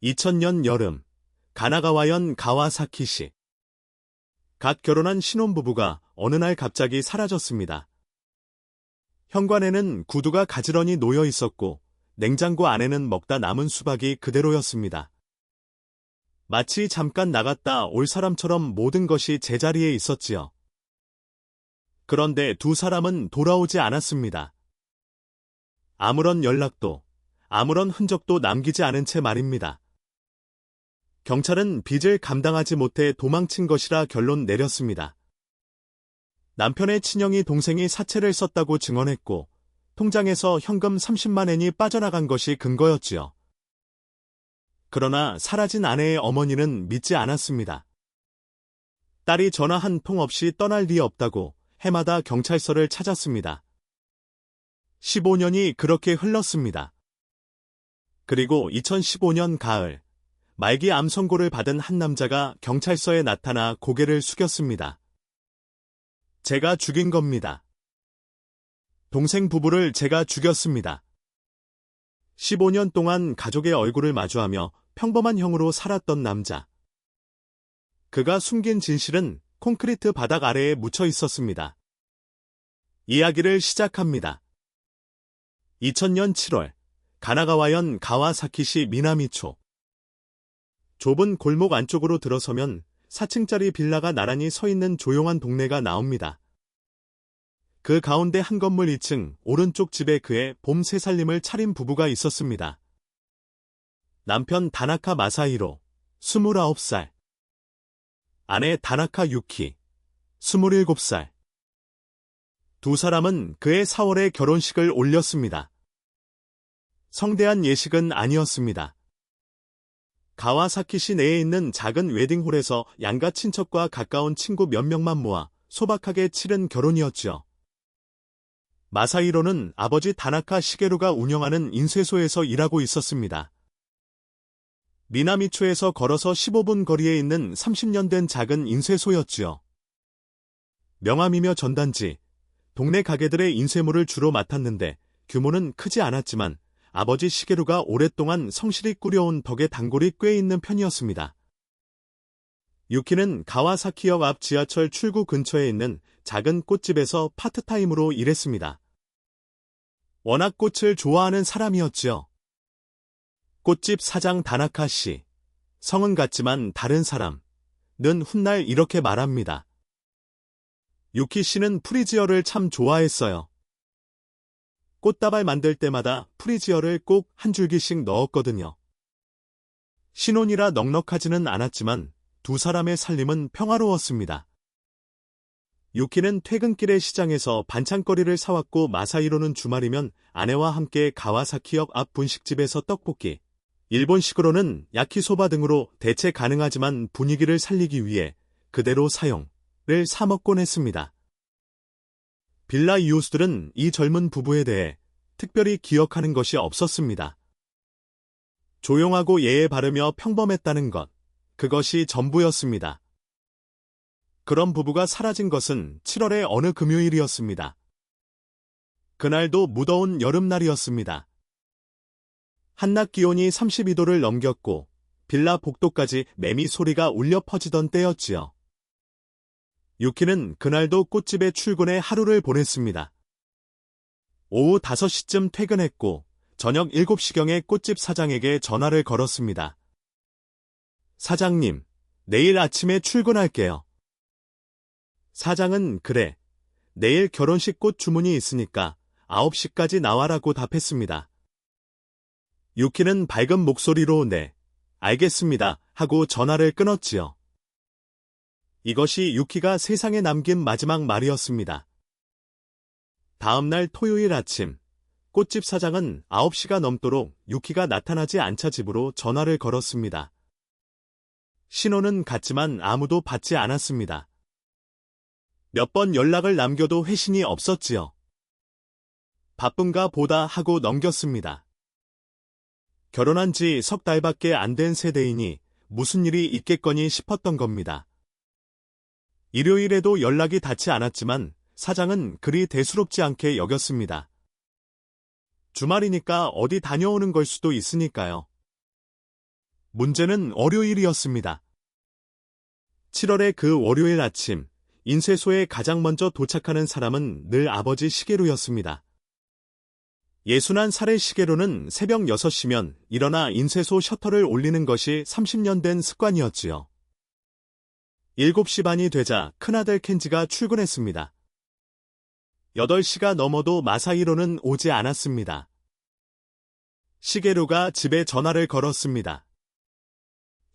2000년 여름, 가나가와현 가와사키시. 갓 결혼한 신혼부부가 어느 날 갑자기 사라졌습니다. 현관에는 구두가 가지런히 놓여 있었고 냉장고 안에는 먹다 남은 수박이 그대로였습니다. 마치 잠깐 나갔다 올 사람처럼 모든 것이 제자리에 있었지요. 그런데 두 사람은 돌아오지 않았습니다. 아무런 연락도, 아무런 흔적도 남기지 않은 채 말입니다. 경찰은 빚을 감당하지 못해 도망친 것이라 결론 내렸습니다. 남편의 친형이 동생이 사채를 썼다고 증언했고 통장에서 현금 30만 엔이 빠져나간 것이 근거였지요. 그러나 사라진 아내의 어머니는 믿지 않았습니다. 딸이 전화 한 통 없이 떠날 리 없다고 해마다 경찰서를 찾았습니다. 15년이 그렇게 흘렀습니다. 그리고 2015년 가을, 말기 암 선고를 받은 한 남자가 경찰서에 나타나 고개를 숙였습니다. 제가 죽인 겁니다. 동생 부부를 제가 죽였습니다. 15년 동안 가족의 얼굴을 마주하며 평범한 형으로 살았던 남자. 그가 숨긴 진실은 콘크리트 바닥 아래에 묻혀 있었습니다. 이야기를 시작합니다. 2000년 7월, 가나가와현 가와사키시 미나미초. 좁은 골목 안쪽으로 들어서면 4층짜리 빌라가 나란히 서 있는 조용한 동네가 나옵니다. 그 가운데 한 건물 2층 오른쪽 집에 그의 봄 새살림을 차린 부부가 있었습니다. 남편 다나카 마사히로, 29살. 아내 다나카 유키, 27살. 두 사람은 그해 4월에 결혼식을 올렸습니다. 성대한 예식은 아니었습니다. 가와사키시 내에 있는 작은 웨딩홀에서 양가 친척과 가까운 친구 몇 명만 모아 소박하게 치른 결혼이었죠. 마사히로는 아버지 다나카 시게루가 운영하는 인쇄소에서 일하고 있었습니다. 미나미초에서 걸어서 15분 거리에 있는 30년 된 작은 인쇄소였지요. 명함이며 전단지, 동네 가게들의 인쇄물을 주로 맡았는데 규모는 크지 않았지만 아버지 시게루가 오랫동안 성실히 꾸려온 덕에 단골이 꽤 있는 편이었습니다. 유키는 가와사키역 앞 지하철 출구 근처에 있는 작은 꽃집에서 파트타임으로 일했습니다. 워낙 꽃을 좋아하는 사람이었지요. 꽃집 사장 다나카 씨, 성은 같지만 다른 사람, 는 훗날 이렇게 말합니다. 유키 씨는 프리지어를 참 좋아했어요. 꽃다발 만들 때마다 프리지어를 꼭 한 줄기씩 넣었거든요. 신혼이라 넉넉하지는 않았지만 두 사람의 살림은 평화로웠습니다. 유키는 퇴근길에 시장에서 반찬거리를 사왔고 마사히로는 주말이면 아내와 함께 가와사키역 앞 분식집에서 떡볶이, 일본식으로는 야키소바 등으로 대체 가능하지만 분위기를 살리기 위해 그대로 사용을 사 먹곤 했습니다. 빌라 이웃들은 이 젊은 부부에 대해 특별히 기억하는 것이 없었습니다. 조용하고 예에 바르며 평범했다는 것, 그것이 전부였습니다. 그런 부부가 사라진 것은 7월의 어느 금요일이었습니다. 그날도 무더운 여름날이었습니다. 한낮 기온이 32도를 넘겼고 빌라 복도까지 매미 소리가 울려 퍼지던 때였지요. 유키는 그날도 꽃집에 출근해 하루를 보냈습니다. 오후 5시쯤 퇴근했고 저녁 7시경에 꽃집 사장에게 전화를 걸었습니다. 사장님, 내일 아침에 출근할게요. 사장은 그래, 내일 결혼식 꽃 주문이 있으니까 9시까지 나와라고 답했습니다. 유키는 밝은 목소리로 네, 알겠습니다 하고 전화를 끊었지요. 이것이 유키가 세상에 남긴 마지막 말이었습니다. 다음 날 토요일 아침, 꽃집 사장은 9시가 넘도록 유키가 나타나지 않자 집으로 전화를 걸었습니다. 신호는 갔지만 아무도 받지 않았습니다. 몇 번 연락을 남겨도 회신이 없었지요. 바쁜가 보다 하고 넘겼습니다. 결혼한 지 석 달밖에 안 된 세대이니 무슨 일이 있겠거니 싶었던 겁니다. 일요일에도 연락이 닿지 않았지만 사장은 그리 대수롭지 않게 여겼습니다. 주말이니까 어디 다녀오는 걸 수도 있으니까요. 문제는 월요일이었습니다. 7월의 그 월요일 아침, 인쇄소에 가장 먼저 도착하는 사람은 늘 아버지 시게루였습니다. 61살의 시게루는 새벽 6시면 일어나 인쇄소 셔터를 올리는 것이 30년 된 습관이었지요. 7시 반이 되자 큰아들 켄지가 출근했습니다. 8시가 넘어도 마사히로는 오지 않았습니다. 시게루가 집에 전화를 걸었습니다.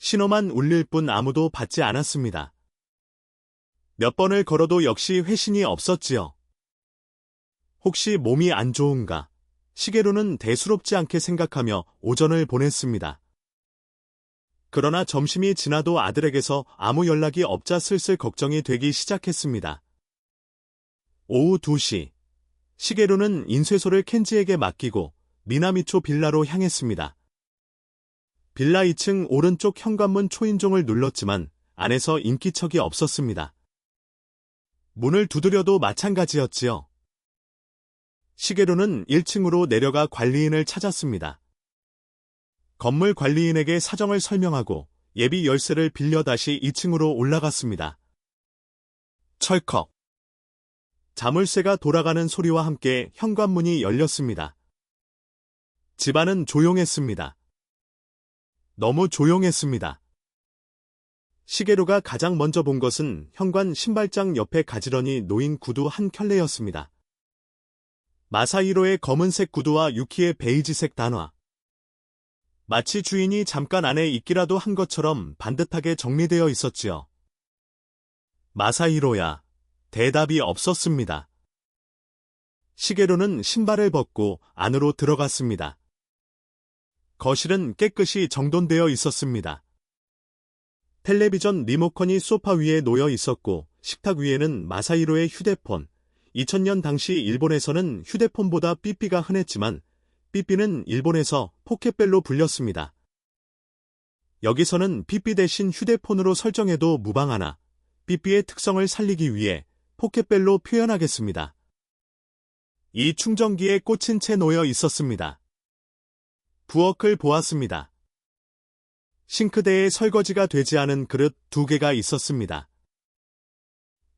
신호만 울릴 뿐 아무도 받지 않았습니다. 몇 번을 걸어도 역시 회신이 없었지요. 혹시 몸이 안 좋은가? 시게루는 대수롭지 않게 생각하며 오전을 보냈습니다. 그러나 점심이 지나도 아들에게서 아무 연락이 없자 슬슬 걱정이 되기 시작했습니다. 오후 2시, 시게루는 인쇄소를 켄지에게 맡기고 미나미초 빌라로 향했습니다. 빌라 2층 오른쪽 현관문 초인종을 눌렀지만 안에서 인기척이 없었습니다. 문을 두드려도 마찬가지였지요. 시게루는 1층으로 내려가 관리인을 찾았습니다. 건물 관리인에게 사정을 설명하고 예비 열쇠를 빌려 다시 2층으로 올라갔습니다. 철컥. 자물쇠가 돌아가는 소리와 함께 현관문이 열렸습니다. 집안은 조용했습니다. 너무 조용했습니다. 시게루가 가장 먼저 본 것은 현관 신발장 옆에 가지런히 놓인 구두 한 켤레였습니다. 마사히로의 검은색 구두와 유키의 베이지색 단화. 마치 주인이 잠깐 안에 있기라도 한 것처럼 반듯하게 정리되어 있었지요. 마사히로야. 대답이 없었습니다. 시게루는 신발을 벗고 안으로 들어갔습니다. 거실은 깨끗이 정돈되어 있었습니다. 텔레비전 리모컨이 소파 위에 놓여 있었고 식탁 위에는 마사히로의 휴대폰. 2000년 당시 일본에서는 휴대폰보다 삐삐가 흔했지만 삐삐는 일본에서 포켓벨로 불렸습니다. 여기서는 삐삐 대신 휴대폰으로 설정해도 무방하나 삐삐의 특성을 살리기 위해 포켓벨로 표현하겠습니다. 이 충전기에 꽂힌 채 놓여 있었습니다. 부엌을 보았습니다. 싱크대에 설거지가 되지 않은 그릇 2개가 있었습니다.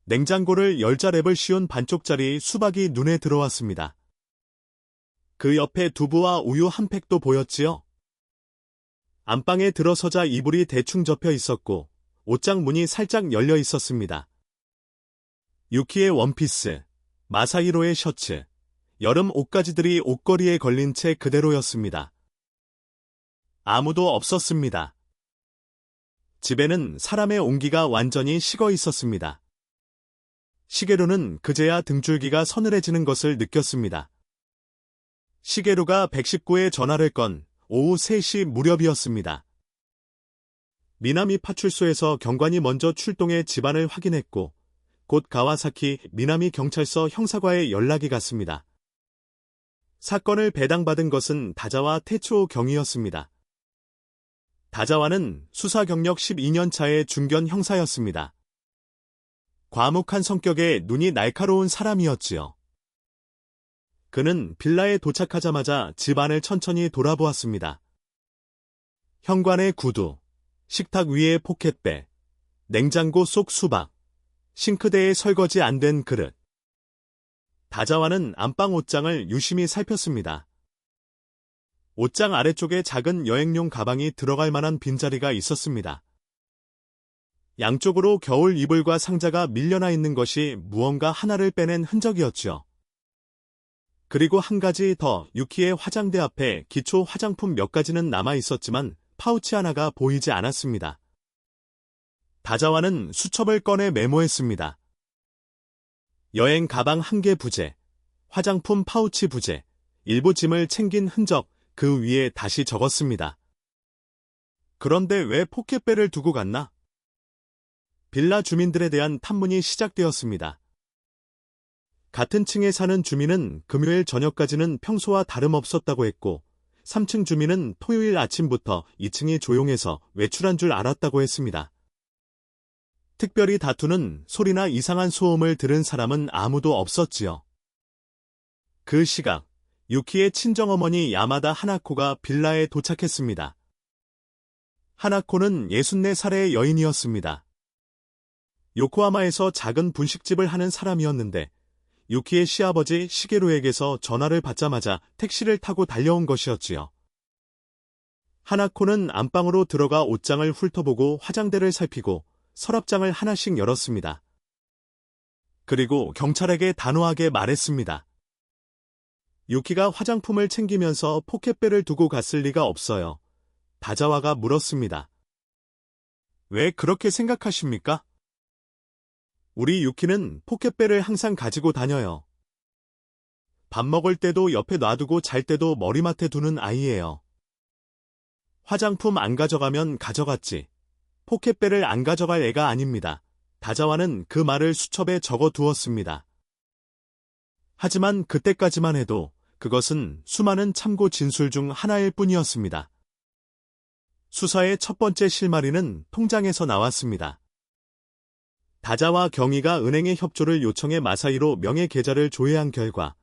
냉장고를 열자 랩을 씌운 반쪽짜리 수박이 눈에 들어왔습니다. 그 옆에 두부와 우유 한 팩도 보였지요. 안방에 들어서자 이불이 대충 접혀 있었고 옷장 문이 살짝 열려 있었습니다. 유키의 원피스, 마사히로의 셔츠, 여름 옷가지들이 옷걸이에 걸린 채 그대로였습니다. 아무도 없었습니다. 집에는 사람의 온기가 완전히 식어 있었습니다. 시게루는 그제야 등줄기가 서늘해지는 것을 느꼈습니다. 시게루가 119에 전화를 건 오후 3시 무렵이었습니다. 미나미 파출소에서 경관이 먼저 출동해 집안을 확인했고 곧 가와사키 미나미 경찰서 형사과에 연락이 갔습니다. 사건을 배당받은 것은 다자와 테츠오 경위였습니다. 다자와는 수사 경력 12년 차의 중견 형사였습니다. 과묵한 성격에 눈이 날카로운 사람이었지요. 그는 빌라에 도착하자마자 집안을 천천히 돌아보았습니다. 현관의 구두, 식탁 위의 포켓배, 냉장고 속 수박, 싱크대에 설거지 안 된 그릇. 다자와는 안방 옷장을 유심히 살폈습니다. 옷장 아래쪽에 작은 여행용 가방이 들어갈 만한 빈자리가 있었습니다. 양쪽으로 겨울 이불과 상자가 밀려나 있는 것이 무언가 하나를 빼낸 흔적이었죠. 그리고 한 가지 더 유키의 화장대 앞에 기초 화장품 몇 가지는 남아 있었지만 파우치 하나가 보이지 않았습니다. 다자와는 수첩을 꺼내 메모했습니다. 여행 가방 1개 부재, 화장품 파우치 부재, 일부 짐을 챙긴 흔적 그 위에 다시 적었습니다. 그런데 왜 포켓벨을 두고 갔나? 빌라 주민들에 대한 탐문이 시작되었습니다. 같은 층에 사는 주민은 금요일 저녁까지는 평소와 다름없었다고 했고 3층 주민은 토요일 아침부터 2층이 조용해서 외출한 줄 알았다고 했습니다. 특별히 다투는 소리나 이상한 소음을 들은 사람은 아무도 없었지요. 그 시각 유키의 친정어머니 야마다 하나코가 빌라에 도착했습니다. 하나코는 64살의 여인이었습니다. 요코하마에서 작은 분식집을 하는 사람이었는데 유키의 시아버지 시게루에게서 전화를 받자마자 택시를 타고 달려온 것이었지요. 하나코는 안방으로 들어가 옷장을 훑어보고 화장대를 살피고 서랍장을 하나씩 열었습니다. 그리고 경찰에게 단호하게 말했습니다. 유키가 화장품을 챙기면서 포켓벨을 두고 갔을 리가 없어요. 다자와가 물었습니다. 왜 그렇게 생각하십니까? 우리 유키는 포켓벨을 항상 가지고 다녀요. 밥 먹을 때도 옆에 놔두고 잘 때도 머리맡에 두는 아이예요. 화장품 안 가져가면 가져갔지. 포켓벨을 안 가져갈 애가 아닙니다. 다자와는 그 말을 수첩에 적어 두었습니다. 하지만 그때까지만 해도 그것은 수많은 참고 진술 중 하나일 뿐이었습니다. 수사의 첫 번째 실마리는 통장에서 나왔습니다. 다자와 경위가 은행에 협조를 요청해 마사히로 명의 계좌를 조회한 결과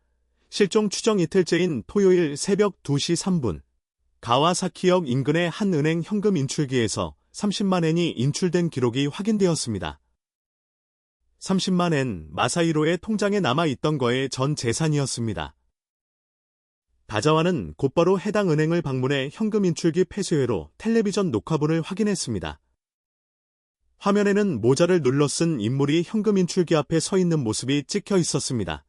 실종 추정 이틀째인 토요일 새벽 2시 3분 가와사키역 인근의 한 은행 현금 인출기에서 30만 엔이 인출된 기록이 확인되었습니다. 30만 엔 마사히로의 통장에 남아있던 거의 전 재산이었습니다. 다자와는 곧바로 해당 은행을 방문해 현금 인출기 폐쇄회로 텔레비전 녹화본을 확인했습니다. 화면에는 모자를 눌러 쓴 인물이 현금 인출기 앞에 서 있는 모습이 찍혀 있었습니다.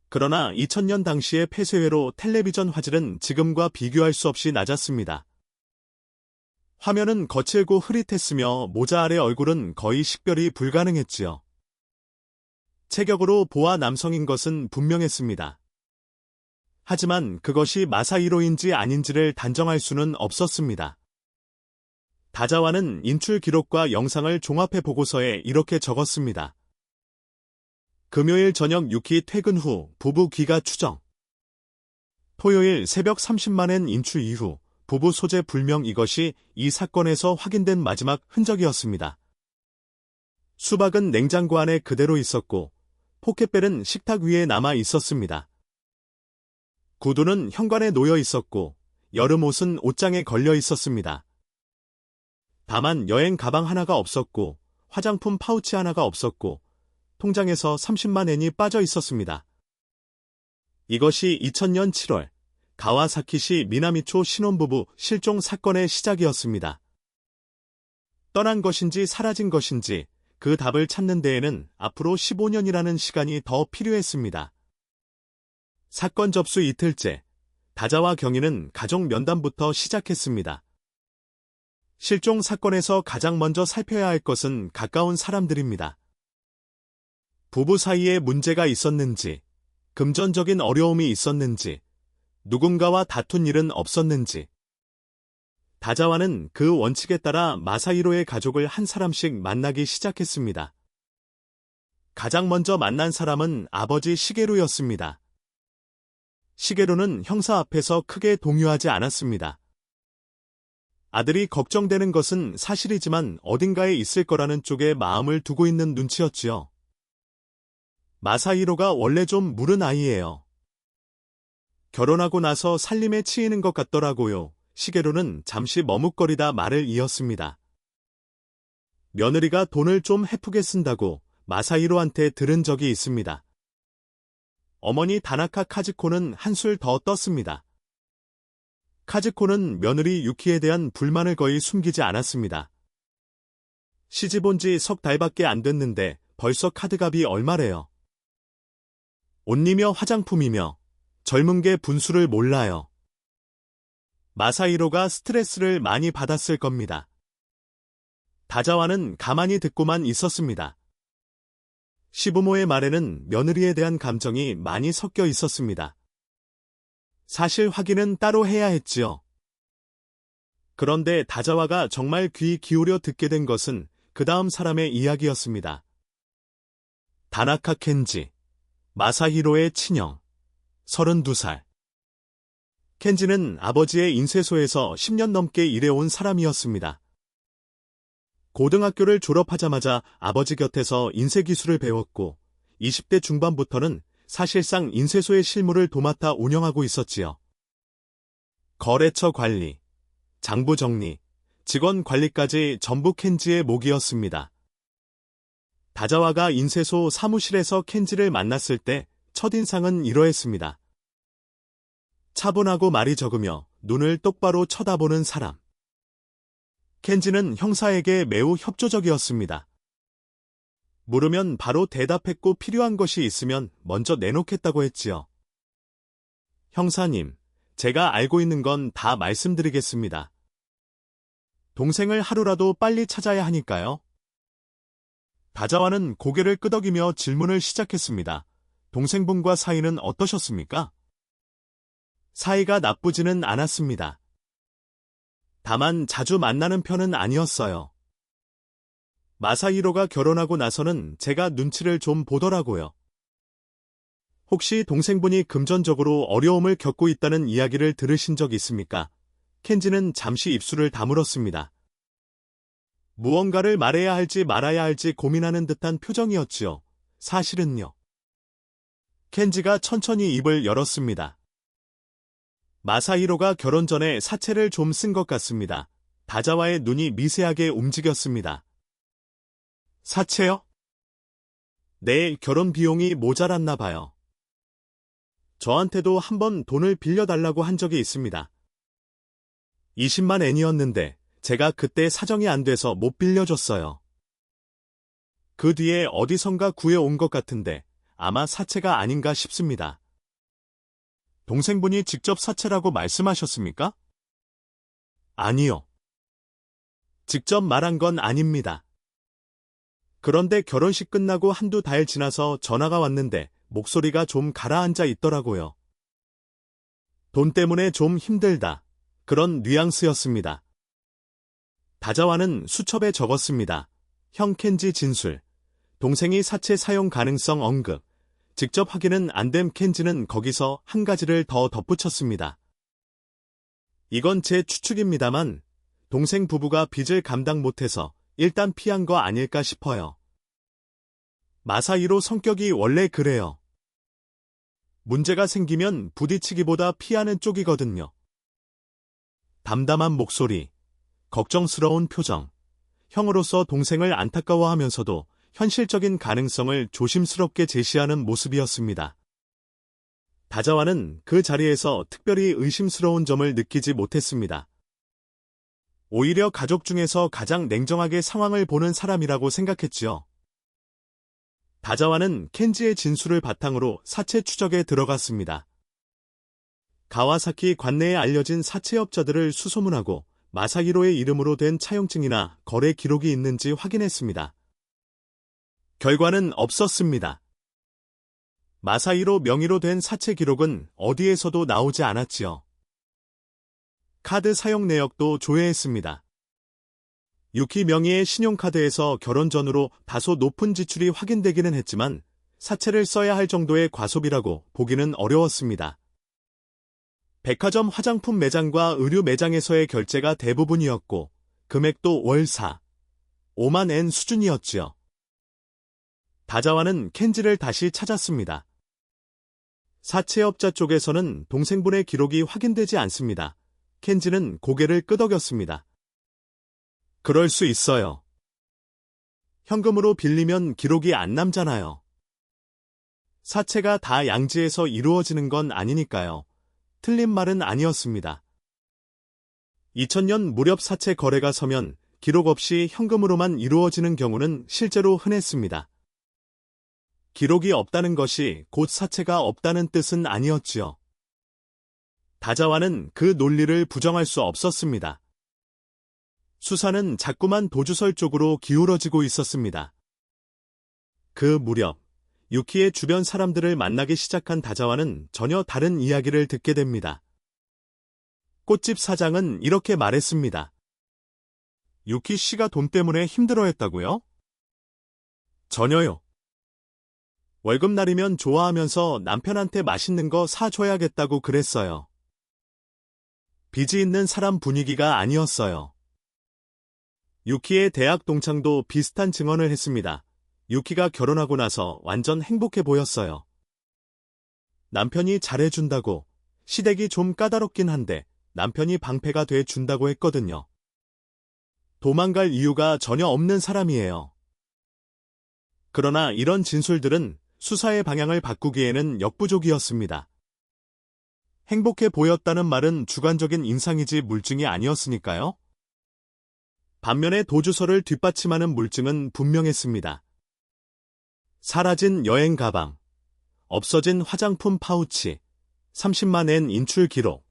그러나 2000년 당시의 폐쇄회로 텔레비전 화질은 지금과 비교할 수 없이 낮았습니다. 화면은 거칠고 흐릿했으며 모자 아래 얼굴은 거의 식별이 불가능했지요. 체격으로 보아 남성인 것은 분명했습니다. 하지만 그것이 마사히로인지 아닌지를 단정할 수는 없었습니다. 다자와는 인출 기록과 영상을 종합해 보고서에 이렇게 적었습니다. 금요일 저녁 유키 퇴근 후 부부 귀가 추정. 토요일 새벽 30만 엔 인출 이후 부부 소재 불명. 이것이 이 사건에서 확인된 마지막 흔적이었습니다. 수박은 냉장고 안에 그대로 있었고 포켓벨은 식탁 위에 남아 있었습니다. 구두는 현관에 놓여 있었고 여름 옷은 옷장에 걸려 있었습니다. 다만 여행 가방 하나가 없었고 화장품 파우치 하나가 없었고 통장에서 30만 엔이 빠져 있었습니다. 이것이 2000년 7월 가와사키시 미나미초 신혼부부 실종 사건의 시작이었습니다. 떠난 것인지 사라진 것인지 그 답을 찾는 데에는 앞으로 15년이라는 시간이 더 필요했습니다. 사건 접수 이틀째, 다자와 경위는 가족 면담부터 시작했습니다. 실종 사건에서 가장 먼저 살펴야 할 것은 가까운 사람들입니다. 부부 사이에 문제가 있었는지, 금전적인 어려움이 있었는지, 누군가와 다툰 일은 없었는지. 다자와는 그 원칙에 따라 마사히로의 가족을 한 사람씩 만나기 시작했습니다. 가장 먼저 만난 사람은 아버지 시게루였습니다. 시게루는 형사 앞에서 크게 동요하지 않았습니다. 아들이 걱정되는 것은 사실이지만 어딘가에 있을 거라는 쪽에 마음을 두고 있는 눈치였지요. 마사히로가 원래 좀 무른 아이예요. 결혼하고 나서 살림에 치이는 것 같더라고요. 시게루는 잠시 머뭇거리다 말을 이었습니다. 며느리가 돈을 좀 헤프게 쓴다고 마사히로한테 들은 적이 있습니다. 어머니 다나카 카즈코는 한술 더 떴습니다. 카즈코는 며느리 유키에 대한 불만을 거의 숨기지 않았습니다. 시집 온 지 석 달밖에 안 됐는데 벌써 카드값이 얼마래요. 옷이며 화장품이며 젊은 게 분수를 몰라요. 마사히로가 스트레스를 많이 받았을 겁니다. 다자와는 가만히 듣고만 있었습니다. 시부모의 말에는 며느리에 대한 감정이 많이 섞여 있었습니다. 사실 확인은 따로 해야 했지요. 그런데 다자와가 정말 귀 기울여 듣게 된 것은 그 다음 사람의 이야기였습니다. 다나카 켄지, 마사히로의 친형, 32살. 켄지는 아버지의 인쇄소에서 10년 넘게 일해온 사람이었습니다. 고등학교를 졸업하자마자 아버지 곁에서 인쇄 기술을 배웠고 20대 중반부터는 사실상 인쇄소의 실무를 도맡아 운영하고 있었지요. 거래처 관리, 장부 정리, 직원 관리까지 전부 켄지의 몫이었습니다. 다자와가 인쇄소 사무실에서 켄지를 만났을 때 첫인상은 이러했습니다. 차분하고 말이 적으며 눈을 똑바로 쳐다보는 사람. 켄지는 형사에게 매우 협조적이었습니다. 물으면 바로 대답했고 필요한 것이 있으면 먼저 내놓겠다고 했지요. 형사님, 제가 알고 있는 건 다 말씀드리겠습니다. 동생을 하루라도 빨리 찾아야 하니까요. 다자와는 고개를 끄덕이며 질문을 시작했습니다. 동생분과 사이는 어떠셨습니까? 사이가 나쁘지는 않았습니다. 다만 자주 만나는 편은 아니었어요. 마사히로가 결혼하고 나서는 제가 눈치를 좀 보더라고요. 혹시 동생분이 금전적으로 어려움을 겪고 있다는 이야기를 들으신 적 있습니까? 켄지는 잠시 입술을 다물었습니다. 무언가를 말해야 할지 말아야 할지 고민하는 듯한 표정이었지요. 사실은요. 켄지가 천천히 입을 열었습니다. 마사히로가 결혼 전에 사채를 좀 쓴 것 같습니다. 다자와의 눈이 미세하게 움직였습니다. 사채요? 네, 결혼 비용이 모자랐나 봐요. 저한테도 한번 돈을 빌려달라고 한 적이 있습니다. 20만 엔이었는데 제가 그때 사정이 안 돼서 못 빌려줬어요. 그 뒤에 어디선가 구해온 것 같은데 아마 사채가 아닌가 싶습니다. 동생분이 직접 사채라고 말씀하셨습니까? 아니요. 직접 말한 건 아닙니다. 그런데 결혼식 끝나고 한두 달 지나서 전화가 왔는데 목소리가 좀 가라앉아 있더라고요. 돈 때문에 좀 힘들다. 그런 뉘앙스였습니다. 다자와는 수첩에 적었습니다. 형 켄지 진술. 동생이 사채 사용 가능성 언급. 직접 확인은 안 됨. 켄지는 거기서 한 가지를 더 덧붙였습니다. 이건 제 추측입니다만 동생 부부가 빚을 감당 못해서 일단 피한 거 아닐까 싶어요. 마사히로 성격이 원래 그래요. 문제가 생기면 부딪히기보다 피하는 쪽이거든요. 담담한 목소리, 걱정스러운 표정, 형으로서 동생을 안타까워하면서도 현실적인 가능성을 조심스럽게 제시하는 모습이었습니다. 다자와는 그 자리에서 특별히 의심스러운 점을 느끼지 못했습니다. 오히려 가족 중에서 가장 냉정하게 상황을 보는 사람이라고 생각했지요. 다자와는 켄지의 진술을 바탕으로 사채 추적에 들어갔습니다. 가와사키 관내에 알려진 사채업자들을 수소문하고 마사히로의 이름으로 된 차용증이나 거래 기록이 있는지 확인했습니다. 결과는 없었습니다. 마사히로 명의로 된 사채 기록은 어디에서도 나오지 않았지요. 카드 사용 내역도 조회했습니다. 유키 명의의 신용카드에서 결혼 전후로 다소 높은 지출이 확인되기는 했지만 사채를 써야 할 정도의 과소비라고 보기는 어려웠습니다. 백화점 화장품 매장과 의류 매장에서의 결제가 대부분이었고 금액도 월 5만 엔 수준이었지요. 다자와는 켄지를 다시 찾았습니다. 사채업자 쪽에서는 동생분의 기록이 확인되지 않습니다. 켄지는 고개를 끄덕였습니다. 그럴 수 있어요. 현금으로 빌리면 기록이 안 남잖아요. 사채가 다 양지에서 이루어지는 건 아니니까요. 틀린 말은 아니었습니다. 2000년 무렵 사채 거래가 서면 기록 없이 현금으로만 이루어지는 경우는 실제로 흔했습니다. 기록이 없다는 것이 곧 사채가 없다는 뜻은 아니었지요. 다자와는 그 논리를 부정할 수 없었습니다. 수사는 자꾸만 도주설 쪽으로 기울어지고 있었습니다. 그 무렵 유키의 주변 사람들을 만나기 시작한 다자와는 전혀 다른 이야기를 듣게 됩니다. 꽃집 사장은 이렇게 말했습니다. 유키 씨가 돈 때문에 힘들어했다고요? 전혀요. 월급날이면 좋아하면서 남편한테 맛있는 거 사줘야겠다고 그랬어요. 빚이 있는 사람 분위기가 아니었어요. 유키의 대학 동창도 비슷한 증언을 했습니다. 유키가 결혼하고 나서 완전 행복해 보였어요. 남편이 잘해준다고, 시댁이 좀 까다롭긴 한데 남편이 방패가 돼 준다고 했거든요. 도망갈 이유가 전혀 없는 사람이에요. 그러나 이런 진술들은 수사의 방향을 바꾸기에는 역부족이었습니다. 행복해 보였다는 말은 주관적인 인상이지 물증이 아니었으니까요. 반면에 도주서를 뒷받침하는 물증은 분명했습니다. 사라진 여행 가방, 없어진 화장품 파우치, 30만 엔 인출 기록.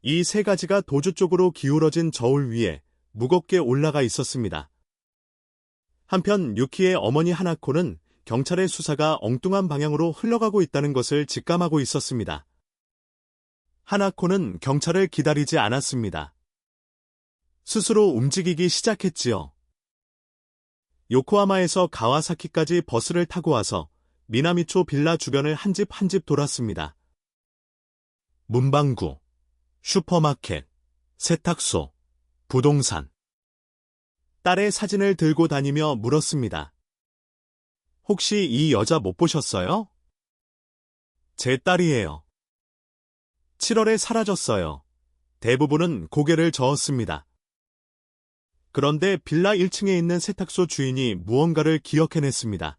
이 세 가지가 도주 쪽으로 기울어진 저울 위에 무겁게 올라가 있었습니다. 한편 유키의 어머니 하나코는 경찰의 수사가 엉뚱한 방향으로 흘러가고 있다는 것을 직감하고 있었습니다. 하나코는 경찰을 기다리지 않았습니다. 스스로 움직이기 시작했지요. 요코하마에서 가와사키까지 버스를 타고 와서 미나미초 빌라 주변을 한 집 한 집 돌았습니다. 문방구, 슈퍼마켓, 세탁소, 부동산. 딸의 사진을 들고 다니며 물었습니다. 혹시 이 여자 못 보셨어요? 제 딸이에요. 7월에 사라졌어요. 대부분은 고개를 저었습니다. 그런데 빌라 1층에 있는 세탁소 주인이 무언가를 기억해냈습니다.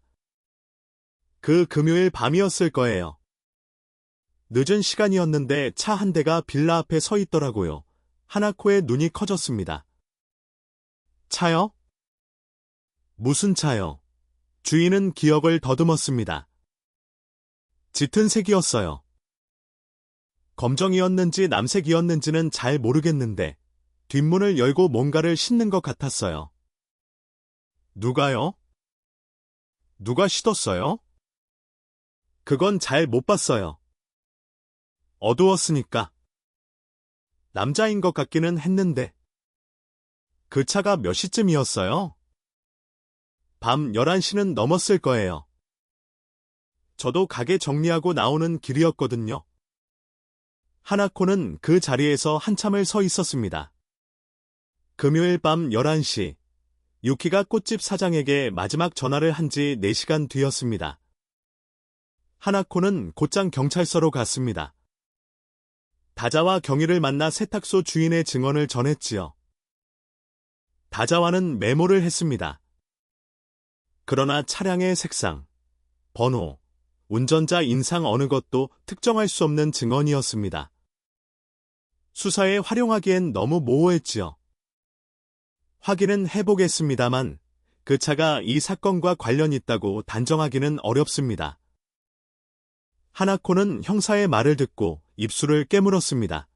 그 금요일 밤이었을 거예요. 늦은 시간이었는데 차 한 대가 빌라 앞에 서 있더라고요. 하나코의 눈이 커졌습니다. 차요? 무슨 차요? 주인은 기억을 더듬었습니다. 짙은 색이었어요. 검정이었는지 남색이었는지는 잘 모르겠는데 뒷문을 열고 뭔가를 싣는 것 같았어요. 누가요? 누가 싣었어요? 그건 잘 못 봤어요. 어두웠으니까. 남자인 것 같기는 했는데. 그 차가 몇 시쯤이었어요? 밤 11시는 넘었을 거예요. 저도 가게 정리하고 나오는 길이었거든요. 하나코는 그 자리에서 한참을 서 있었습니다. 금요일 밤 11시, 유키가 꽃집 사장에게 마지막 전화를 한 지 4시간 뒤였습니다. 하나코는 곧장 경찰서로 갔습니다. 다자와 경위를 만나 세탁소 주인의 증언을 전했지요. 다자와는 메모를 했습니다. 그러나 차량의 색상, 번호, 운전자 인상 어느 것도 특정할 수 없는 증언이었습니다. 수사에 활용하기엔 너무 모호했지요. 확인은 해보겠습니다만 그 차가 이 사건과 관련 있다고 단정하기는 어렵습니다. 하나코는 형사의 말을 듣고 입술을 깨물었습니다.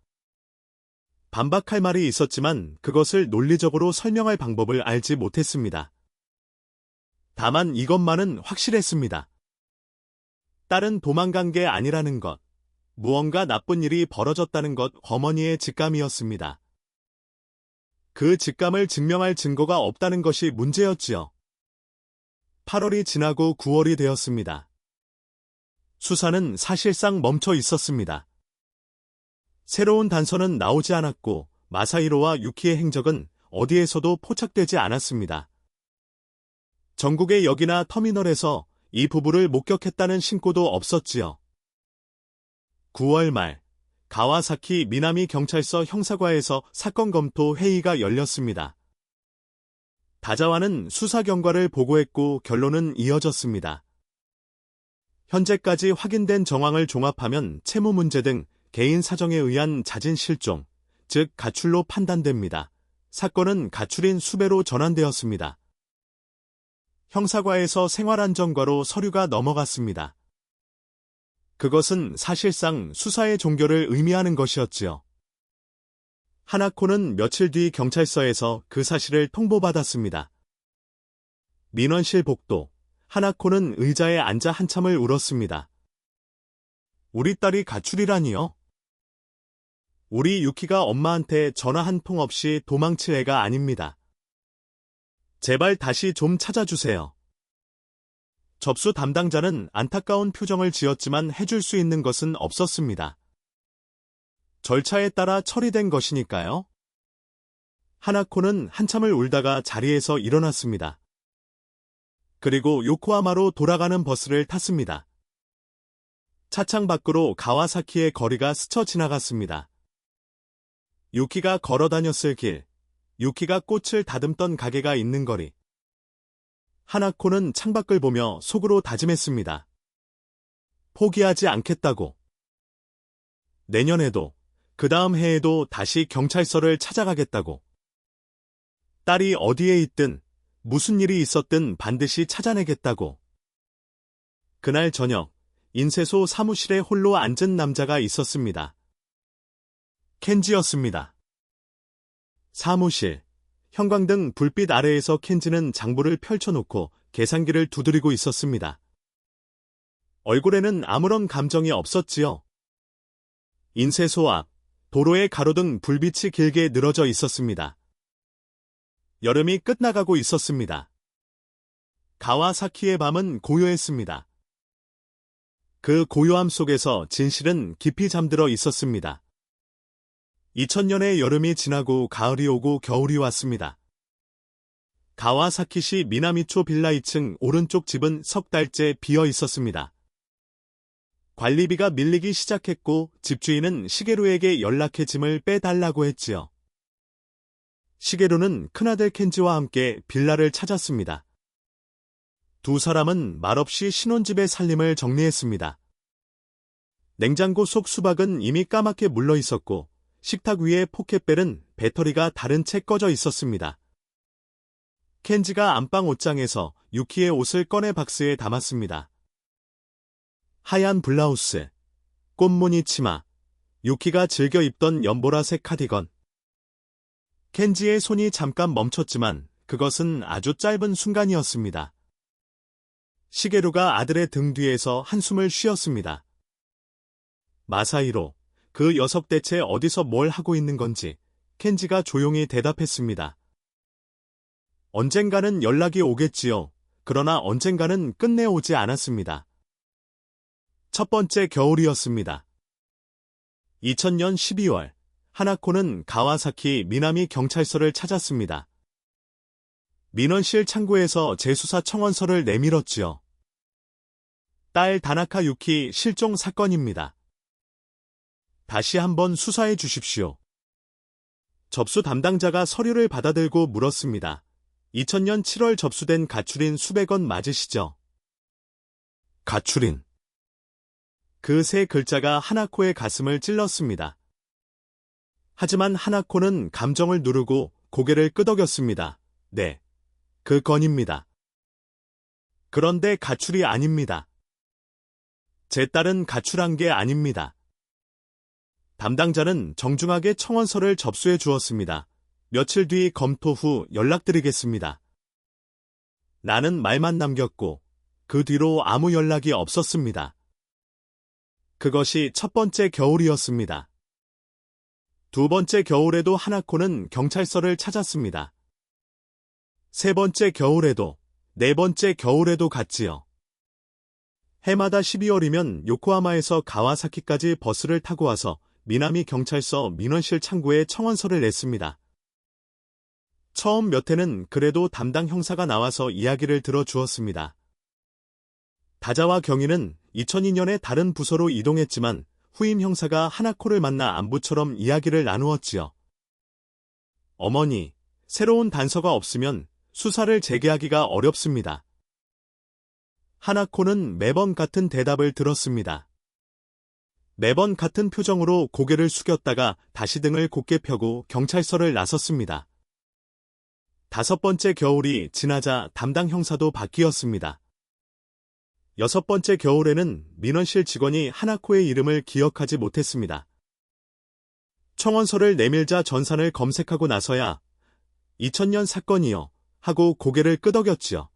반박할 말이 있었지만 그것을 논리적으로 설명할 방법을 알지 못했습니다. 다만 이것만은 확실했습니다. 딸은 도망간 게 아니라는 것, 무언가 나쁜 일이 벌어졌다는 것 어머니의 직감이었습니다. 그 직감을 증명할 증거가 없다는 것이 문제였지요. 8월이 지나고 9월이 되었습니다. 수사는 사실상 멈춰 있었습니다. 새로운 단서는 나오지 않았고 마사히로와 유키의 행적은 어디에서도 포착되지 않았습니다. 전국의 역이나 터미널에서 이 부부를 목격했다는 신고도 없었지요. 9월 말, 가와사키 미나미 경찰서 형사과에서 사건 검토 회의가 열렸습니다. 다자와는 수사 경과를 보고했고 결론은 이어졌습니다. 현재까지 확인된 정황을 종합하면 채무 문제 등 개인 사정에 의한 잦은 실종, 즉 가출로 판단됩니다. 사건은 가출인 수배로 전환되었습니다. 형사과에서 생활안전과로 서류가 넘어갔습니다. 그것은 사실상 수사의 종결을 의미하는 것이었지요. 하나코는 며칠 뒤 경찰서에서 그 사실을 통보받았습니다. 민원실 복도, 하나코는 의자에 앉아 한참을 울었습니다. 우리 딸이 가출이라니요? 우리 유키가 엄마한테 전화 한 통 없이 도망칠 애가 아닙니다. 제발 다시 좀 찾아주세요. 접수 담당자는 안타까운 표정을 지었지만 해줄 수 있는 것은 없었습니다. 절차에 따라 처리된 것이니까요. 하나코는 한참을 울다가 자리에서 일어났습니다. 그리고 요코하마로 돌아가는 버스를 탔습니다. 차창 밖으로 가와사키의 거리가 스쳐 지나갔습니다. 유키가 걸어 다녔을 길, 유키가 꽃을 다듬던 가게가 있는 거리. 하나코는 창밖을 보며 속으로 다짐했습니다. 포기하지 않겠다고. 내년에도, 그 다음 해에도 다시 경찰서를 찾아가겠다고. 딸이 어디에 있든, 무슨 일이 있었든 반드시 찾아내겠다고. 그날 저녁, 인쇄소 사무실에 홀로 앉은 남자가 있었습니다. 켄지였습니다. 사무실, 형광등 불빛 아래에서 켄지는 장부를 펼쳐놓고 계산기를 두드리고 있었습니다. 얼굴에는 아무런 감정이 없었지요. 인쇄소 앞, 도로에 가로등 불빛이 길게 늘어져 있었습니다. 여름이 끝나가고 있었습니다. 가와사키의 밤은 고요했습니다. 그 고요함 속에서 진실은 깊이 잠들어 있었습니다. 2000년의 여름이 지나고 가을이 오고 겨울이 왔습니다. 가와사키시 미나미초 빌라 2층 오른쪽 집은 석 달째 비어 있었습니다. 관리비가 밀리기 시작했고 집주인은 시게루에게 연락해 짐을 빼달라고 했지요. 시게루는 큰아들 켄지와 함께 빌라를 찾았습니다. 두 사람은 말없이 신혼집의 살림을 정리했습니다. 냉장고 속 수박은 이미 까맣게 물러 있었고 식탁 위에 포켓벨은 배터리가 다른 채 꺼져 있었습니다. 켄지가 안방 옷장에서 유키의 옷을 꺼내 박스에 담았습니다. 하얀 블라우스, 꽃무늬 치마, 유키가 즐겨 입던 연보라색 카디건. 켄지의 손이 잠깐 멈췄지만 그것은 아주 짧은 순간이었습니다. 시게루가 아들의 등 뒤에서 한숨을 쉬었습니다. 마사히로, 그 녀석 대체 어디서 뭘 하고 있는 건지 켄지가 조용히 대답했습니다. 언젠가는 연락이 오겠지요. 그러나 언젠가는 끝내 오지 않았습니다. 첫 번째 겨울이었습니다. 2000년 12월, 하나코는 가와사키 미나미 경찰서를 찾았습니다. 민원실 창구에서 재수사 청원서를 내밀었지요. 딸 다나카 유키 실종 사건입니다. 다시 한번 수사해 주십시오. 접수 담당자가 서류를 받아들고 물었습니다. 2000년 7월 접수된 가출인 수백 원 맞으시죠? 가출인. 그 세 글자가 하나코의 가슴을 찔렀습니다. 하지만 하나코는 감정을 누르고 고개를 끄덕였습니다. 네, 그 건입니다. 그런데 가출이 아닙니다. 제 딸은 가출한 게 아닙니다. 담당자는 정중하게 청원서를 접수해 주었습니다. 며칠 뒤 검토 후 연락드리겠습니다. 나는 말만 남겼고 그 뒤로 아무 연락이 없었습니다. 그것이 첫 번째 겨울이었습니다. 두 번째 겨울에도 하나코는 경찰서를 찾았습니다. 세 번째 겨울에도, 네 번째 겨울에도 갔지요. 해마다 12월이면 요코하마에서 가와사키까지 버스를 타고 와서 미나미 경찰서 민원실 창구에 청원서를 냈습니다. 처음 몇 해는 그래도 담당 형사가 나와서 이야기를 들어주었습니다. 다자와 경위는 2002년에 다른 부서로 이동했지만 후임 형사가 하나코를 만나 안부처럼 이야기를 나누었지요. 어머니, 새로운 단서가 없으면 수사를 재개하기가 어렵습니다. 하나코는 매번 같은 대답을 들었습니다. 매번 같은 표정으로 고개를 숙였다가 다시 등을 곧게 펴고 경찰서를 나섰습니다. 다섯 번째 겨울이 지나자 담당 형사도 바뀌었습니다. 여섯 번째 겨울에는 민원실 직원이 하나코의 이름을 기억하지 못했습니다. 청원서를 내밀자 전산을 검색하고 나서야 2000년 사건이요 하고 고개를 끄덕였지요.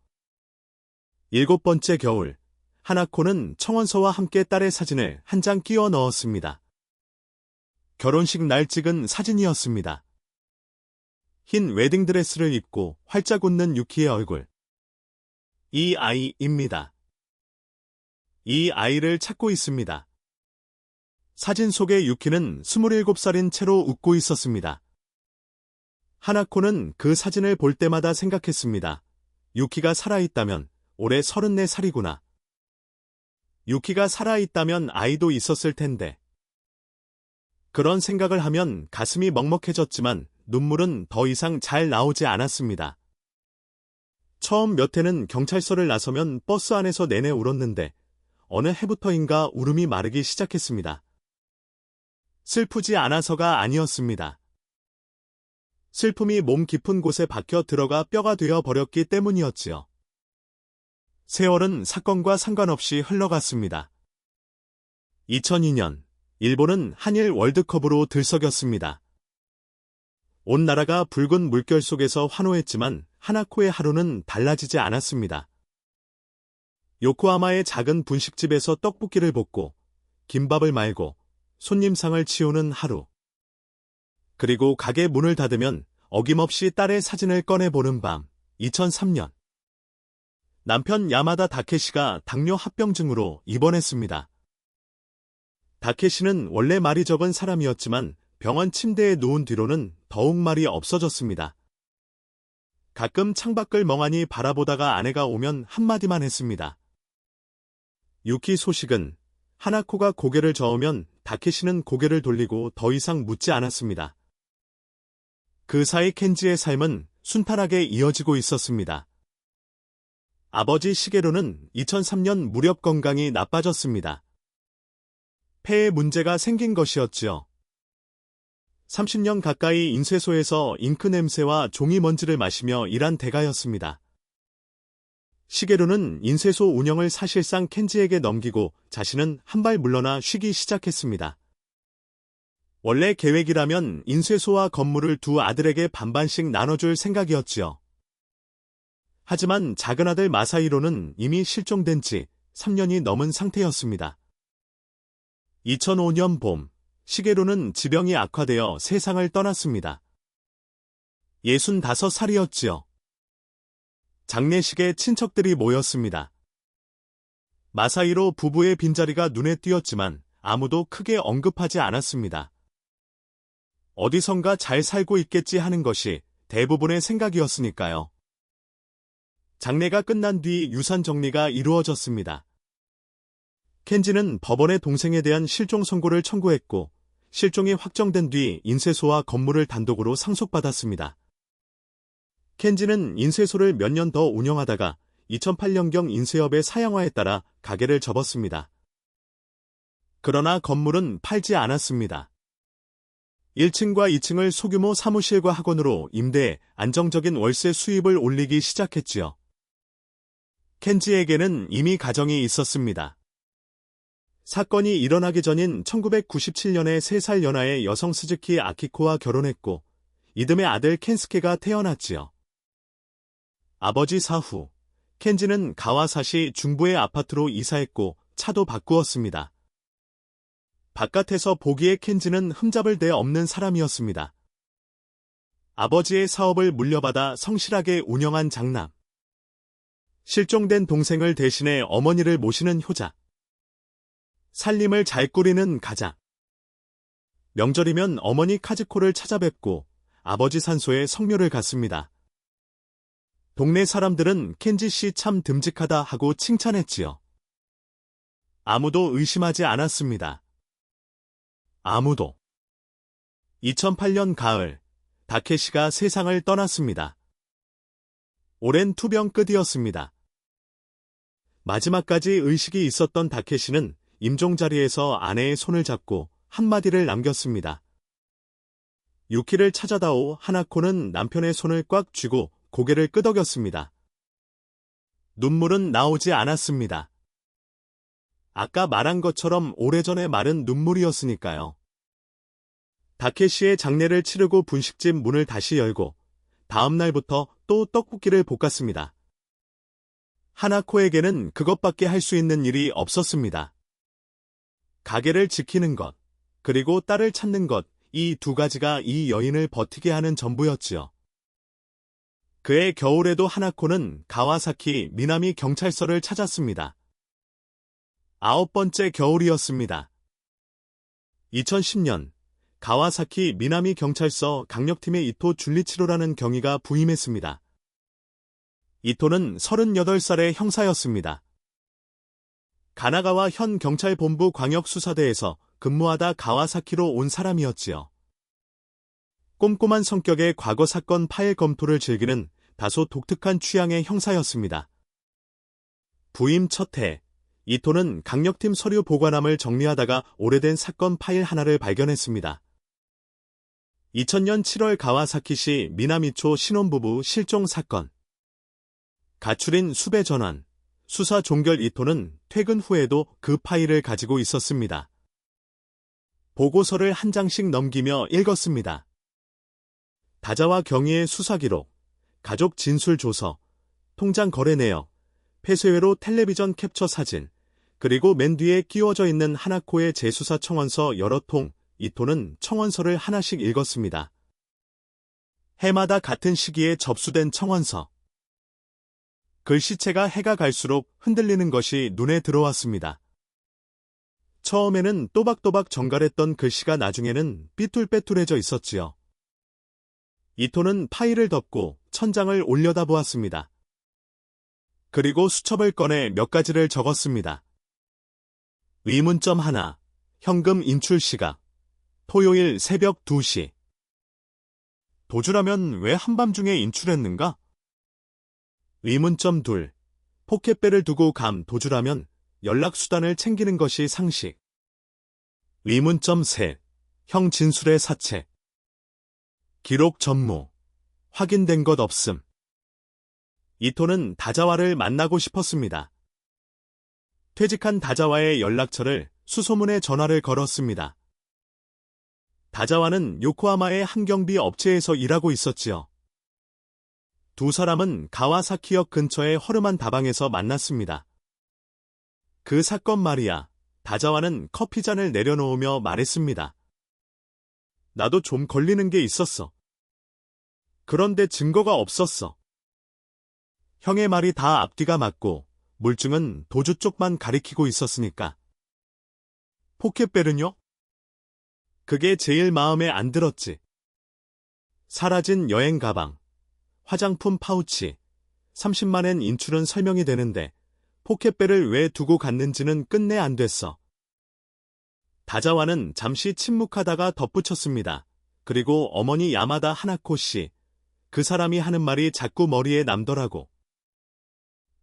일곱 번째 겨울, 하나코는 청원서와 함께 딸의 사진을 한 장 끼워 넣었습니다. 결혼식 날 찍은 사진이었습니다. 흰 웨딩드레스를 입고 활짝 웃는 유키의 얼굴. 이 아이입니다. 이 아이를 찾고 있습니다. 사진 속의 유키는 27살인 채로 웃고 있었습니다. 하나코는 그 사진을 볼 때마다 생각했습니다. 유키가 살아있다면 올해 34살이구나. 유키가 살아있다면 아이도 있었을 텐데. 그런 생각을 하면 가슴이 먹먹해졌지만 눈물은 더 이상 잘 나오지 않았습니다. 처음 몇 해는 경찰서를 나서면 버스 안에서 내내 울었는데 어느 해부터인가 울음이 마르기 시작했습니다. 슬프지 않아서가 아니었습니다. 슬픔이 몸 깊은 곳에 박혀 들어가 뼈가 되어 버렸기 때문이었지요. 세월은 사건과 상관없이 흘러갔습니다. 2002년, 일본은 한일 월드컵으로 들썩였습니다. 온 나라가 붉은 물결 속에서 환호했지만 하나코의 하루는 달라지지 않았습니다. 요코하마의 작은 분식집에서 떡볶이를 볶고 김밥을 말고 손님상을 치우는 하루. 그리고 가게 문을 닫으면 어김없이 딸의 사진을 꺼내보는 밤. 2003년. 남편 야마다 다케시가 당뇨 합병증으로 입원했습니다. 다케시는 원래 말이 적은 사람이었지만 병원 침대에 누운 뒤로는 더욱 말이 없어졌습니다. 가끔 창밖을 멍하니 바라보다가 아내가 오면 한마디만 했습니다. 유키 소식은 하나코가 고개를 저으면 다케시는 고개를 돌리고 더 이상 묻지 않았습니다. 그 사이 켄지의 삶은 순탄하게 이어지고 있었습니다. 아버지 시게루는 2003년 무렵 건강이 나빠졌습니다. 폐에 문제가 생긴 것이었지요. 30년 가까이 인쇄소에서 잉크 냄새와 종이 먼지를 마시며 일한 대가였습니다. 시게루는 인쇄소 운영을 사실상 켄지에게 넘기고 자신은 한 발 물러나 쉬기 시작했습니다. 원래 계획이라면 인쇄소와 건물을 두 아들에게 반반씩 나눠줄 생각이었지요. 하지만 작은 아들 마사히로는 이미 실종된 지 3년이 넘은 상태였습니다. 2005년 봄, 시게루는 지병이 악화되어 세상을 떠났습니다. 65살이었지요. 장례식에 친척들이 모였습니다. 마사히로 부부의 빈자리가 눈에 띄었지만 아무도 크게 언급하지 않았습니다. 어디선가 잘 살고 있겠지 하는 것이 대부분의 생각이었으니까요. 장례가 끝난 뒤 유산 정리가 이루어졌습니다. 켄지는 법원에 동생에 대한 실종 선고를 청구했고 실종이 확정된 뒤 인쇄소와 건물을 단독으로 상속받았습니다. 켄지는 인쇄소를 몇 년 더 운영하다가 2008년경 인쇄업의 사양화에 따라 가게를 접었습니다. 그러나 건물은 팔지 않았습니다. 1층과 2층을 소규모 사무실과 학원으로 임대해 안정적인 월세 수입을 올리기 시작했지요. 켄지에게는 이미 가정이 있었습니다. 사건이 일어나기 전인 1997년에 3살 연하의 여성 스즈키 아키코와 결혼했고 이듬해 아들 켄스케가 태어났지요. 아버지 사후, 켄지는 가와사시 중부의 아파트로 이사했고 차도 바꾸었습니다. 바깥에서 보기에 켄지는 흠잡을 데 없는 사람이었습니다. 아버지의 사업을 물려받아 성실하게 운영한 장남. 실종된 동생을 대신해 어머니를 모시는 효자. 살림을 잘 꾸리는 가장. 명절이면 어머니 카즈코를 찾아뵙고 아버지 산소에 성묘를 갔습니다. 동네 사람들은 켄지 씨 참 듬직하다 하고 칭찬했지요. 아무도 의심하지 않았습니다. 아무도. 2008년 가을, 다케시가 세상을 떠났습니다. 오랜 투병 끝이었습니다. 마지막까지 의식이 있었던 다케시는 임종 자리에서 아내의 손을 잡고 한마디를 남겼습니다. 유키를 찾아다오. 하나코는 남편의 손을 꽉 쥐고 고개를 끄덕였습니다. 눈물은 나오지 않았습니다. 아까 말한 것처럼 오래전에 마른 눈물이었으니까요. 다케시의 장례를 치르고 분식집 문을 다시 열고 다음 날부터 또 떡볶이를 볶았습니다. 하나코에게는 그것밖에 할 수 있는 일이 없었습니다. 가게를 지키는 것, 그리고 딸을 찾는 것, 이 두 가지가 이 여인을 버티게 하는 전부였지요. 그해 겨울에도 하나코는 가와사키 미나미 경찰서를 찾았습니다. 9번째 겨울이었습니다. 2010년, 가와사키 미나미 경찰서 강력팀의 이토 줄리치로라는 경위가 부임했습니다. 이토는 38살의 형사였습니다. 가나가와 현 경찰본부 광역수사대에서 근무하다 가와사키로 온 사람이었지요. 꼼꼼한 성격의 과거 사건 파일 검토를 즐기는 다소 독특한 취향의 형사였습니다. 부임 첫 해, 이토는 강력팀 서류 보관함을 정리하다가 오래된 사건 파일 하나를 발견했습니다. 2000년 7월 가와사키시 미나미초 신혼부부 실종 사건. 가출인 수배 전환. 수사 종결 이토는 퇴근 후에도 그 파일을 가지고 있었습니다. 보고서를 한 장씩 넘기며 읽었습니다. 다자와 경위의 수사 기록, 가족 진술 조서, 통장 거래 내역, 폐쇄회로 텔레비전 캡처 사진, 그리고 맨 뒤에 끼워져 있는 하나코의 재수사 청원서 여러 통, 이토는 청원서를 하나씩 읽었습니다. 해마다 같은 시기에 접수된 청원서. 글씨체가 해가 갈수록 흔들리는 것이 눈에 들어왔습니다. 처음에는 또박또박 정갈했던 글씨가 나중에는 삐뚤빼뚤해져 있었지요. 이토는 파일을 덮고 천장을 올려다보았습니다. 그리고 수첩을 꺼내 몇 가지를 적었습니다. 의문점 하나, 현금 인출 시각, 토요일 새벽 2시. 도주라면 왜 한밤중에 인출했는가? 의문점 둘, 포켓벨을 두고 감 도주라면 연락수단을 챙기는 것이 상식. 의문점 셋, 형 진술의 사책. 기록 전무, 확인된 것 없음. 이토는 다자와를 만나고 싶었습니다. 퇴직한 다자와의 연락처를 수소문에 전화를 걸었습니다. 다자와는 요코하마의 항경비 업체에서 일하고 있었지요. 두 사람은 가와사키역 근처의 허름한 다방에서 만났습니다. 그 사건 말이야. 다자와는 커피잔을 내려놓으며 말했습니다. 나도 좀 걸리는 게 있었어. 그런데 증거가 없었어. 형의 말이 다 앞뒤가 맞고 물증은 도주 쪽만 가리키고 있었으니까. 포켓벨은요? 그게 제일 마음에 안 들었지. 사라진 여행 가방, 화장품 파우치, 30만엔 인출은 설명이 되는데 포켓벨을 왜 두고 갔는지는 끝내 안 됐어. 다자와는 잠시 침묵하다가 덧붙였습니다. 그리고 어머니 야마다 하나코 씨, 그 사람이 하는 말이 자꾸 머리에 남더라고.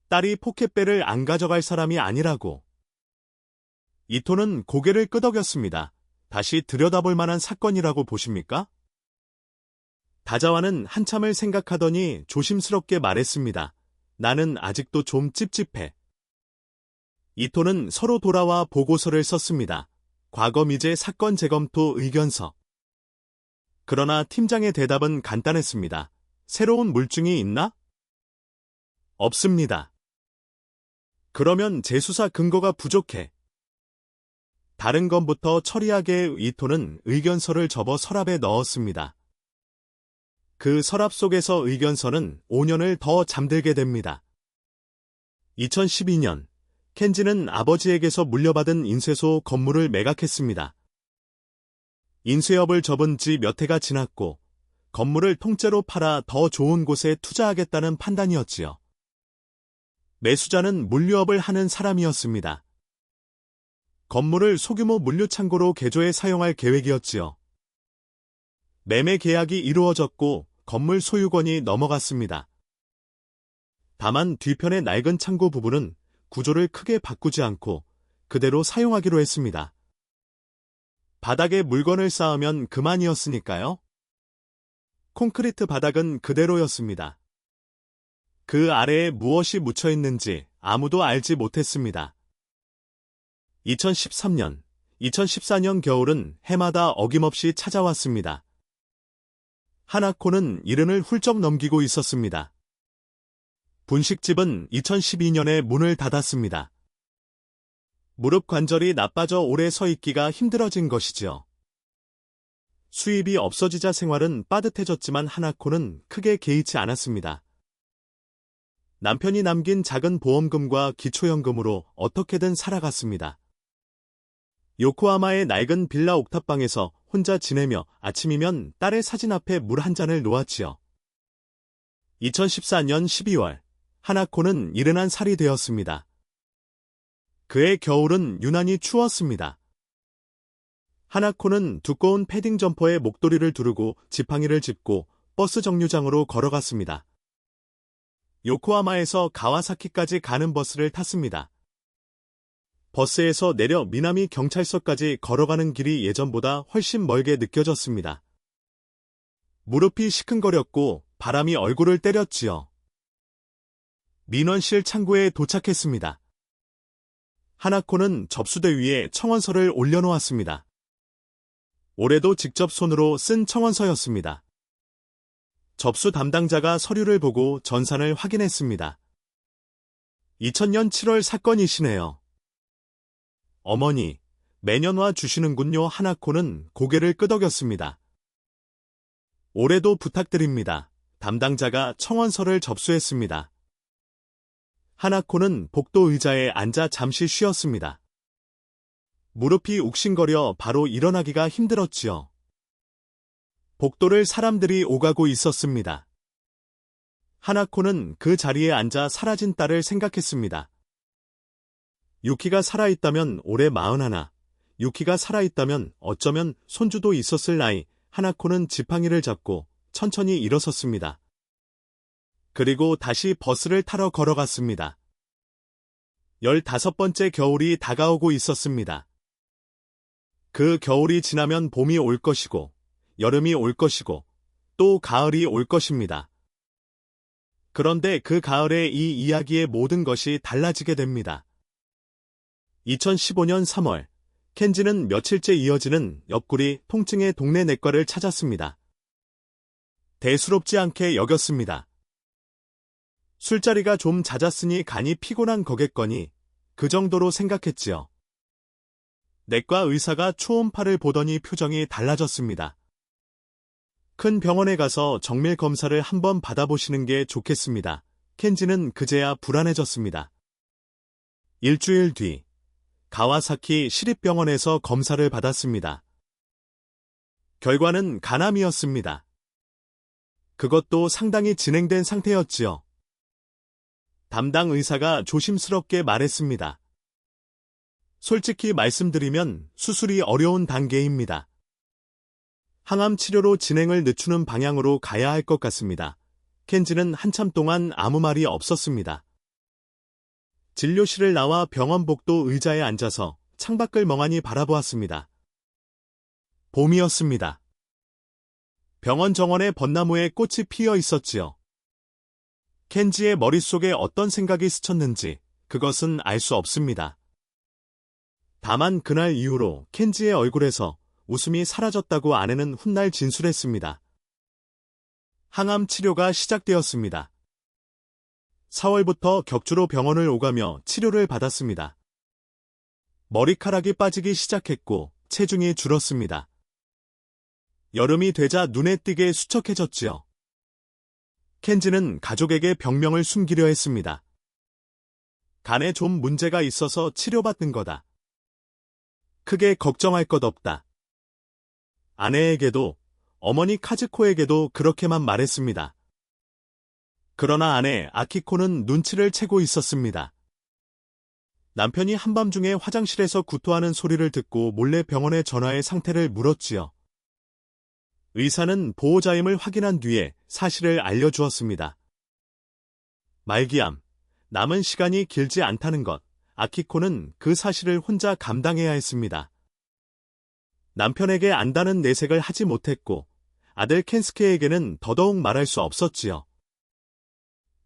딸이 포켓벨을 안 가져갈 사람이 아니라고. 이토는 고개를 끄덕였습니다. 다시 들여다볼 만한 사건이라고 보십니까? 다자와는 한참을 생각하더니 조심스럽게 말했습니다. 나는 아직도 좀 찝찝해. 이토는 서로 돌아와 보고서를 썼습니다. 과거 미제 사건 재검토 의견서. 그러나 팀장의 대답은 간단했습니다. 새로운 물증이 있나? 없습니다. 그러면 재수사 근거가 부족해. 다른 건부터 처리하게 이토는 의견서를 접어 서랍에 넣었습니다. 그 서랍 속에서 의견서는 5년을 더 잠들게 됩니다. 2012년, 켄지는 아버지에게서 물려받은 인쇄소 건물을 매각했습니다. 인쇄업을 접은 지 몇 해가 지났고 건물을 통째로 팔아 더 좋은 곳에 투자하겠다는 판단이었지요. 매수자는 물류업을 하는 사람이었습니다. 건물을 소규모 물류창고로 개조해 사용할 계획이었지요. 매매 계약이 이루어졌고 건물 소유권이 넘어갔습니다. 다만 뒤편의 낡은 창고 부분은 구조를 크게 바꾸지 않고 그대로 사용하기로 했습니다. 바닥에 물건을 쌓으면 그만이었으니까요. 콘크리트 바닥은 그대로였습니다. 그 아래에 무엇이 묻혀 있는지 아무도 알지 못했습니다. 2013년, 2014년 겨울은 해마다 어김없이 찾아왔습니다. 하나코는 이른을 훌쩍 넘기고 있었습니다. 분식집은 2012년에 문을 닫았습니다. 무릎 관절이 나빠져 오래 서 있기가 힘들어진 것이지요. 수입이 없어지자 생활은 빠듯해졌지만 하나코는 크게 개의치 않았습니다. 남편이 남긴 작은 보험금과 기초연금으로 어떻게든 살아갔습니다. 요코하마의 낡은 빌라 옥탑방에서 혼자 지내며 아침이면 딸의 사진 앞에 물 한 잔을 놓았지요. 2014년 12월, 하나코는 71살이 되었습니다. 그의 겨울은 유난히 추웠습니다. 하나코는 두꺼운 패딩 점퍼에 목도리를 두르고 지팡이를 짚고 버스 정류장으로 걸어갔습니다. 요코하마에서 가와사키까지 가는 버스를 탔습니다. 버스에서 내려 미나미 경찰서까지 걸어가는 길이 예전보다 훨씬 멀게 느껴졌습니다. 무릎이 시큰거렸고 바람이 얼굴을 때렸지요. 민원실 창구에 도착했습니다. 하나코는 접수대 위에 청원서를 올려놓았습니다. 올해도 직접 손으로 쓴 청원서였습니다. 접수 담당자가 서류를 보고 전산을 확인했습니다. 2000년 7월 사건이시네요. 어머니, 매년 와 주시는군요. 하나코는 고개를 끄덕였습니다. 올해도 부탁드립니다. 담당자가 청원서를 접수했습니다. 하나코는 복도 의자에 앉아 잠시 쉬었습니다. 무릎이 욱신거려 바로 일어나기가 힘들었지요. 복도를 사람들이 오가고 있었습니다. 하나코는 그 자리에 앉아 사라진 딸을 생각했습니다. 유키가 살아있다면 올해 41, 유키가 살아있다면 어쩌면 손주도 있었을 나이. 하나코는 지팡이를 잡고 천천히 일어섰습니다. 그리고 다시 버스를 타러 걸어갔습니다. 15번째 겨울이 다가오고 있었습니다. 그 겨울이 지나면 봄이 올 것이고, 여름이 올 것이고, 또 가을이 올 것입니다. 그런데 그 가을에 이 이야기의 모든 것이 달라지게 됩니다. 2015년 3월, 켄지는 며칠째 이어지는 옆구리 통증의 동네 내과를 찾았습니다. 대수롭지 않게 여겼습니다. 술자리가 좀 잦았으니 간이 피곤한 거겠거니 그 정도로 생각했지요. 내과 의사가 초음파를 보더니 표정이 달라졌습니다. 큰 병원에 가서 정밀 검사를 한번 받아보시는 게 좋겠습니다. 켄지는 그제야 불안해졌습니다. 일주일 뒤, 가와사키 시립병원에서 검사를 받았습니다. 결과는 간암이었습니다. 그것도 상당히 진행된 상태였지요. 담당 의사가 조심스럽게 말했습니다. 솔직히 말씀드리면 수술이 어려운 단계입니다. 항암 치료로 진행을 늦추는 방향으로 가야 할 것 같습니다. 켄지는 한참 동안 아무 말이 없었습니다. 진료실을 나와 병원 복도 의자에 앉아서 창밖을 멍하니 바라보았습니다. 봄이었습니다. 병원 정원의 벚나무에 꽃이 피어 있었지요. 켄지의 머릿속에 어떤 생각이 스쳤는지 그것은 알 수 없습니다. 다만 그날 이후로 켄지의 얼굴에서 웃음이 사라졌다고 아내는 훗날 진술했습니다. 항암 치료가 시작되었습니다. 4월부터 격주로 병원을 오가며 치료를 받았습니다. 머리카락이 빠지기 시작했고 체중이 줄었습니다. 여름이 되자 눈에 띄게 수척해졌지요. 켄지는 가족에게 병명을 숨기려 했습니다. 간에 좀 문제가 있어서 치료받는 거다. 크게 걱정할 것 없다. 아내에게도 어머니 카즈코에게도 그렇게만 말했습니다. 그러나 아내 아키코는 눈치를 채고 있었습니다. 남편이 한밤중에 화장실에서 구토하는 소리를 듣고 몰래 병원에 전화해 상태를 물었지요. 의사는 보호자임을 확인한 뒤에 사실을 알려주었습니다. 말기암, 남은 시간이 길지 않다는 것, 아키코는 그 사실을 혼자 감당해야 했습니다. 남편에게 안다는 내색을 하지 못했고 아들 켄스케에게는 더더욱 말할 수 없었지요.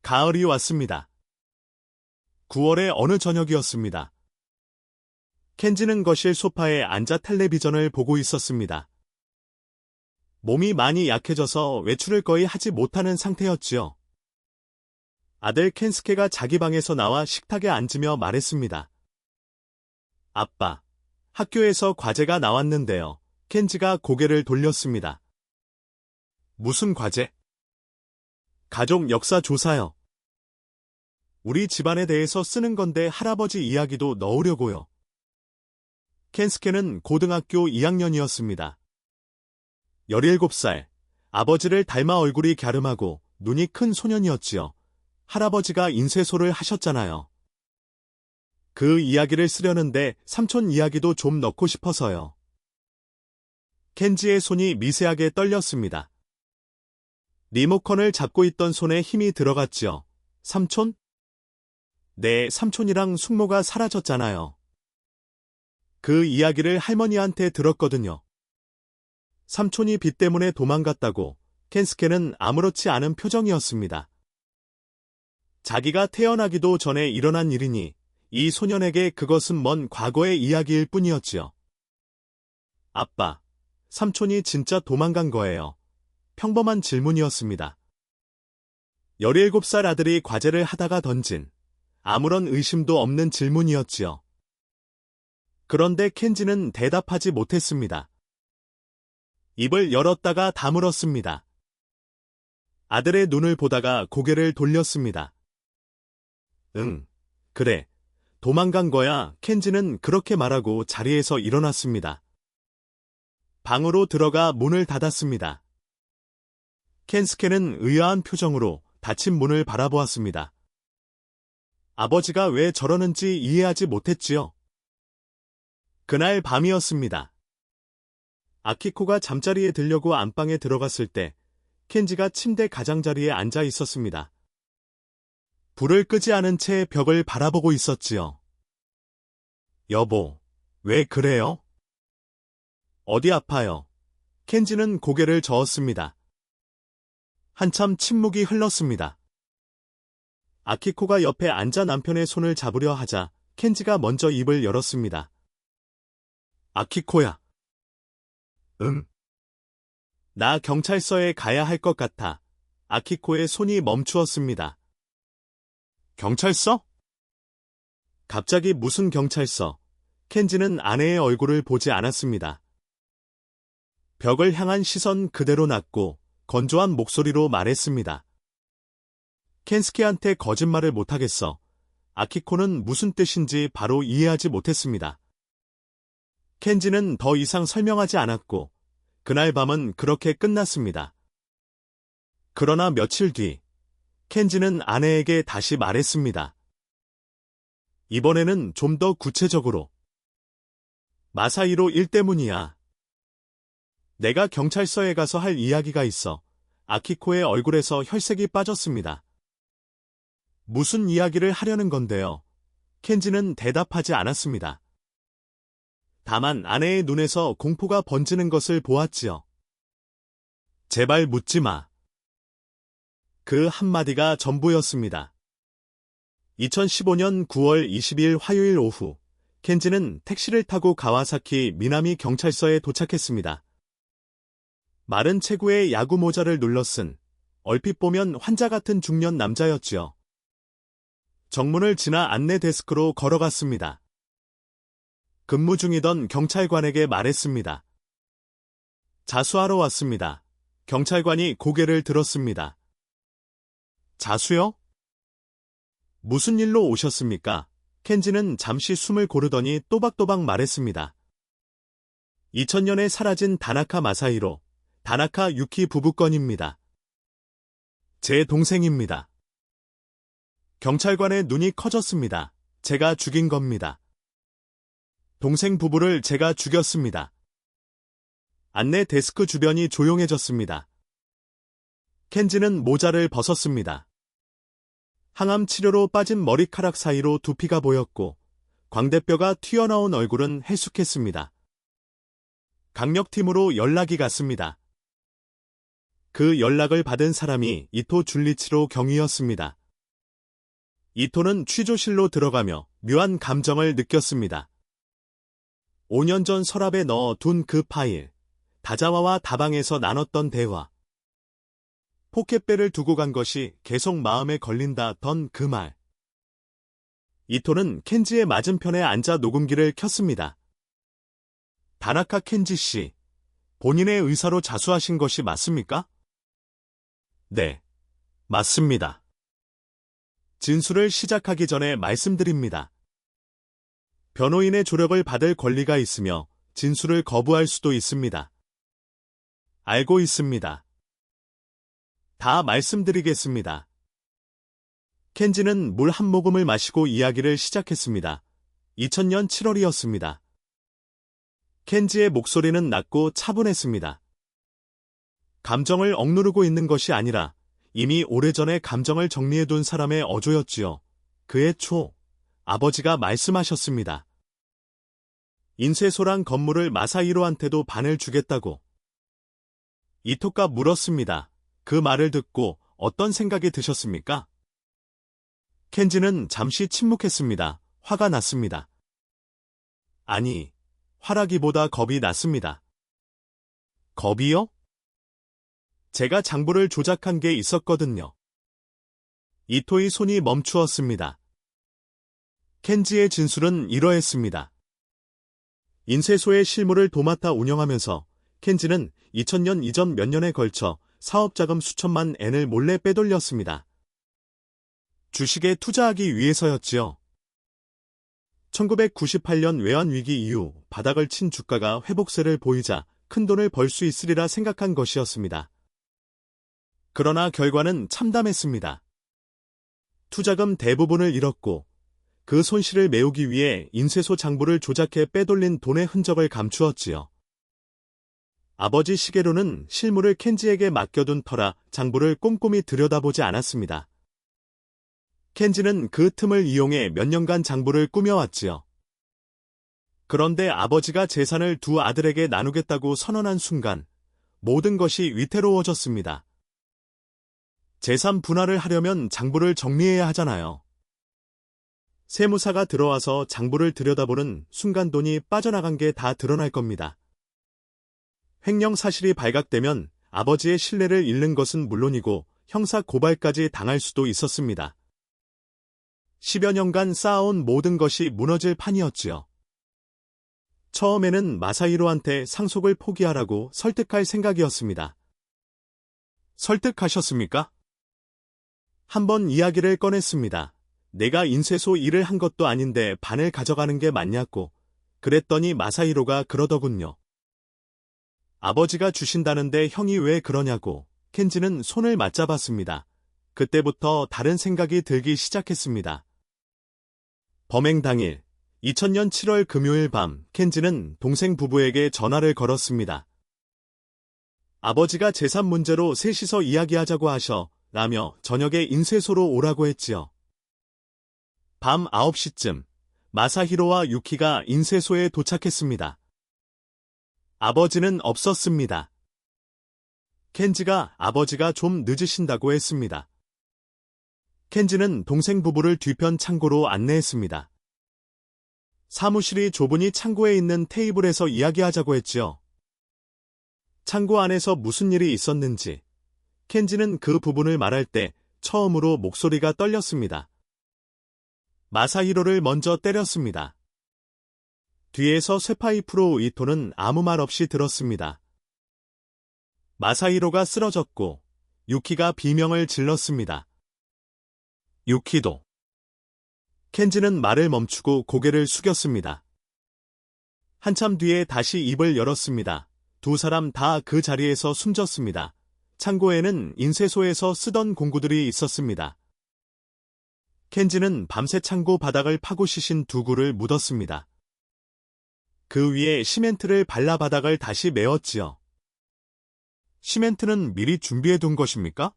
가을이 왔습니다. 9월의 어느 저녁이었습니다. 켄지는 거실 소파에 앉아 텔레비전을 보고 있었습니다. 몸이 많이 약해져서 외출을 거의 하지 못하는 상태였지요. 아들 켄스케가 자기 방에서 나와 식탁에 앉으며 말했습니다. 아빠, 학교에서 과제가 나왔는데요. 켄지가 고개를 돌렸습니다. 무슨 과제? 가족 역사 조사요. 우리 집안에 대해서 쓰는 건데 할아버지 이야기도 넣으려고요. 켄스케는 고등학교 2학년이었습니다. 17살, 아버지를 닮아 얼굴이 갸름하고 눈이 큰 소년이었지요. 할아버지가 인쇄소를 하셨잖아요. 그 이야기를 쓰려는데 삼촌 이야기도 좀 넣고 싶어서요. 켄지의 손이 미세하게 떨렸습니다. 리모컨을 잡고 있던 손에 힘이 들어갔지요. 삼촌? 네, 삼촌이랑 숙모가 사라졌잖아요. 그 이야기를 할머니한테 들었거든요. 삼촌이 빚 때문에 도망갔다고 켄스케는 아무렇지 않은 표정이었습니다. 자기가 태어나기도 전에 일어난 일이니 이 소년에게 그것은 먼 과거의 이야기일 뿐이었지요. 아빠, 삼촌이 진짜 도망간 거예요. 평범한 질문이었습니다. 17살 아들이 과제를 하다가 던진 아무런 의심도 없는 질문이었지요. 그런데 켄지는 대답하지 못했습니다. 입을 열었다가 다물었습니다. 아들의 눈을 보다가 고개를 돌렸습니다. 응, 그래. 도망간 거야. 켄지는 그렇게 말하고 자리에서 일어났습니다. 방으로 들어가 문을 닫았습니다. 켄스케는 의아한 표정으로 닫힌 문을 바라보았습니다. 아버지가 왜 저러는지 이해하지 못했지요. 그날 밤이었습니다. 아키코가 잠자리에 들려고 안방에 들어갔을 때 켄지가 침대 가장자리에 앉아 있었습니다. 불을 끄지 않은 채 벽을 바라보고 있었지요. 여보, 왜 그래요? 어디 아파요? 켄지는 고개를 저었습니다. 한참 침묵이 흘렀습니다. 아키코가 옆에 앉아 남편의 손을 잡으려 하자 켄지가 먼저 입을 열었습니다. 아키코야. 응. 나 경찰서에 가야 할 것 같아. 아키코의 손이 멈추었습니다. 경찰서? 갑자기 무슨 경찰서? 켄지는 아내의 얼굴을 보지 않았습니다. 벽을 향한 시선 그대로 놨고 건조한 목소리로 말했습니다. 켄스케한테 거짓말을 못하겠어. 아키코는 무슨 뜻인지 바로 이해하지 못했습니다. 켄지는 더 이상 설명하지 않았고 그날 밤은 그렇게 끝났습니다. 그러나 며칠 뒤 켄지는 아내에게 다시 말했습니다. 이번에는 좀 더 구체적으로. 마사히로 일 때문이야. 내가 경찰서에 가서 할 이야기가 있어. 아키코의 얼굴에서 혈색이 빠졌습니다. 무슨 이야기를 하려는 건데요? 켄지는 대답하지 않았습니다. 다만 아내의 눈에서 공포가 번지는 것을 보았지요. 제발 묻지 마. 그 한마디가 전부였습니다. 2015년 9월 22일 화요일 오후, 켄지는 택시를 타고 가와사키 미나미 경찰서에 도착했습니다. 마른 체구에 야구 모자를 눌러 쓴 얼핏 보면 환자 같은 중년 남자였지요. 정문을 지나 안내 데스크로 걸어갔습니다. 근무 중이던 경찰관에게 말했습니다. 자수하러 왔습니다. 경찰관이 고개를 들었습니다. 자수요? 무슨 일로 오셨습니까? 켄지는 잠시 숨을 고르더니 또박또박 말했습니다. 2000년에 사라진 다나카 마사히로, 다나카 유키 부부 건입니다. 제 동생입니다. 경찰관의 눈이 커졌습니다. 제가 죽인 겁니다. 동생 부부를 제가 죽였습니다. 안내 데스크 주변이 조용해졌습니다. 켄지는 모자를 벗었습니다. 항암 치료로 빠진 머리카락 사이로 두피가 보였고 광대뼈가 튀어나온 얼굴은 해숙했습니다. 강력팀으로 연락이 갔습니다. 그 연락을 받은 사람이 이토 줄리치로 경위였습니다. 이토는 취조실로 들어가며 묘한 감정을 느꼈습니다. 5년 전 서랍에 넣어 둔 그 파일, 다자와와 다방에서 나눴던 대화. 포켓벨을 두고 간 것이 계속 마음에 걸린다던 그 말. 이토는 켄지의 맞은편에 앉아 녹음기를 켰습니다. 다나카 켄지 씨, 본인의 의사로 자수하신 것이 맞습니까? 네, 맞습니다. 진술을 시작하기 전에 말씀드립니다. 변호인의 조력을 받을 권리가 있으며 진술을 거부할 수도 있습니다. 알고 있습니다. 다 말씀드리겠습니다. 켄지는 물 한 모금을 마시고 이야기를 시작했습니다. 2000년 7월이었습니다. 켄지의 목소리는 낮고 차분했습니다. 감정을 억누르고 있는 것이 아니라 이미 오래전에 감정을 정리해둔 사람의 어조였지요. 그해 초, 아버지가 말씀하셨습니다. 인쇄소랑 건물을 마사히로한테도 반을 주겠다고. 이토가 물었습니다. 그 말을 듣고 어떤 생각이 드셨습니까? 켄지는 잠시 침묵했습니다. 화가 났습니다. 아니, 화라기보다 겁이 났습니다. 겁이요? 제가 장부를 조작한 게 있었거든요. 이토의 손이 멈추었습니다. 켄지의 진술은 이러했습니다. 인쇄소의 실무를 도맡아 운영하면서 켄지는 2000년 이전 몇 년에 걸쳐 사업자금 수천만 엔을 몰래 빼돌렸습니다. 주식에 투자하기 위해서였지요. 1998년 외환위기 이후 바닥을 친 주가가 회복세를 보이자 큰돈을 벌 수 있으리라 생각한 것이었습니다. 그러나 결과는 참담했습니다. 투자금 대부분을 잃었고 그 손실을 메우기 위해 인쇄소 장부를 조작해 빼돌린 돈의 흔적을 감추었지요. 아버지 시게루는 실무를 켄지에게 맡겨둔 터라 장부를 꼼꼼히 들여다보지 않았습니다. 켄지는 그 틈을 이용해 몇 년간 장부를 꾸며왔지요. 그런데 아버지가 재산을 두 아들에게 나누겠다고 선언한 순간 모든 것이 위태로워졌습니다. 재산 분할을 하려면 장부를 정리해야 하잖아요. 세무사가 들어와서 장부를 들여다보는 순간 돈이 빠져나간 게 다 드러날 겁니다. 횡령 사실이 발각되면 아버지의 신뢰를 잃는 것은 물론이고 형사 고발까지 당할 수도 있었습니다. 10여 년간 쌓아온 모든 것이 무너질 판이었지요. 처음에는 마사히로한테 상속을 포기하라고 설득할 생각이었습니다. 설득하셨습니까? 한번 이야기를 꺼냈습니다. 내가 인쇄소 일을 한 것도 아닌데 반을 가져가는 게 맞냐고. 그랬더니 마사히로가 그러더군요. 아버지가 주신다는데 형이 왜 그러냐고. 켄지는 손을 맞잡았습니다. 그때부터 다른 생각이 들기 시작했습니다. 범행 당일 2000년 7월 금요일 밤 켄지는 동생 부부에게 전화를 걸었습니다. 아버지가 재산 문제로 셋이서 이야기하자고 하셔 라며 저녁에 인쇄소로 오라고 했지요. 밤 9시쯤 마사히로와 유키가 인쇄소에 도착했습니다. 아버지는 없었습니다. 켄지가 아버지가 좀 늦으신다고 했습니다. 켄지는 동생 부부를 뒤편 창고로 안내했습니다. 사무실이 좁으니 창고에 있는 테이블에서 이야기하자고 했지요. 창고 안에서 무슨 일이 있었는지 켄지는 그 부분을 말할 때 처음으로 목소리가 떨렸습니다. 마사히로를 먼저 때렸습니다. 뒤에서 쇠파이프로 이토는 아무 말 없이 들었습니다. 마사히로가 쓰러졌고 유키가 비명을 질렀습니다. 유키도. 켄지는 말을 멈추고 고개를 숙였습니다. 한참 뒤에 다시 입을 열었습니다. 두 사람 다 그 자리에서 숨졌습니다. 창고에는 인쇄소에서 쓰던 공구들이 있었습니다. 켄지는 밤새 창고 바닥을 파고 시신 두구를 묻었습니다. 그 위에 시멘트를 발라 바닥을 다시 메웠지요. 시멘트는 미리 준비해둔 것입니까?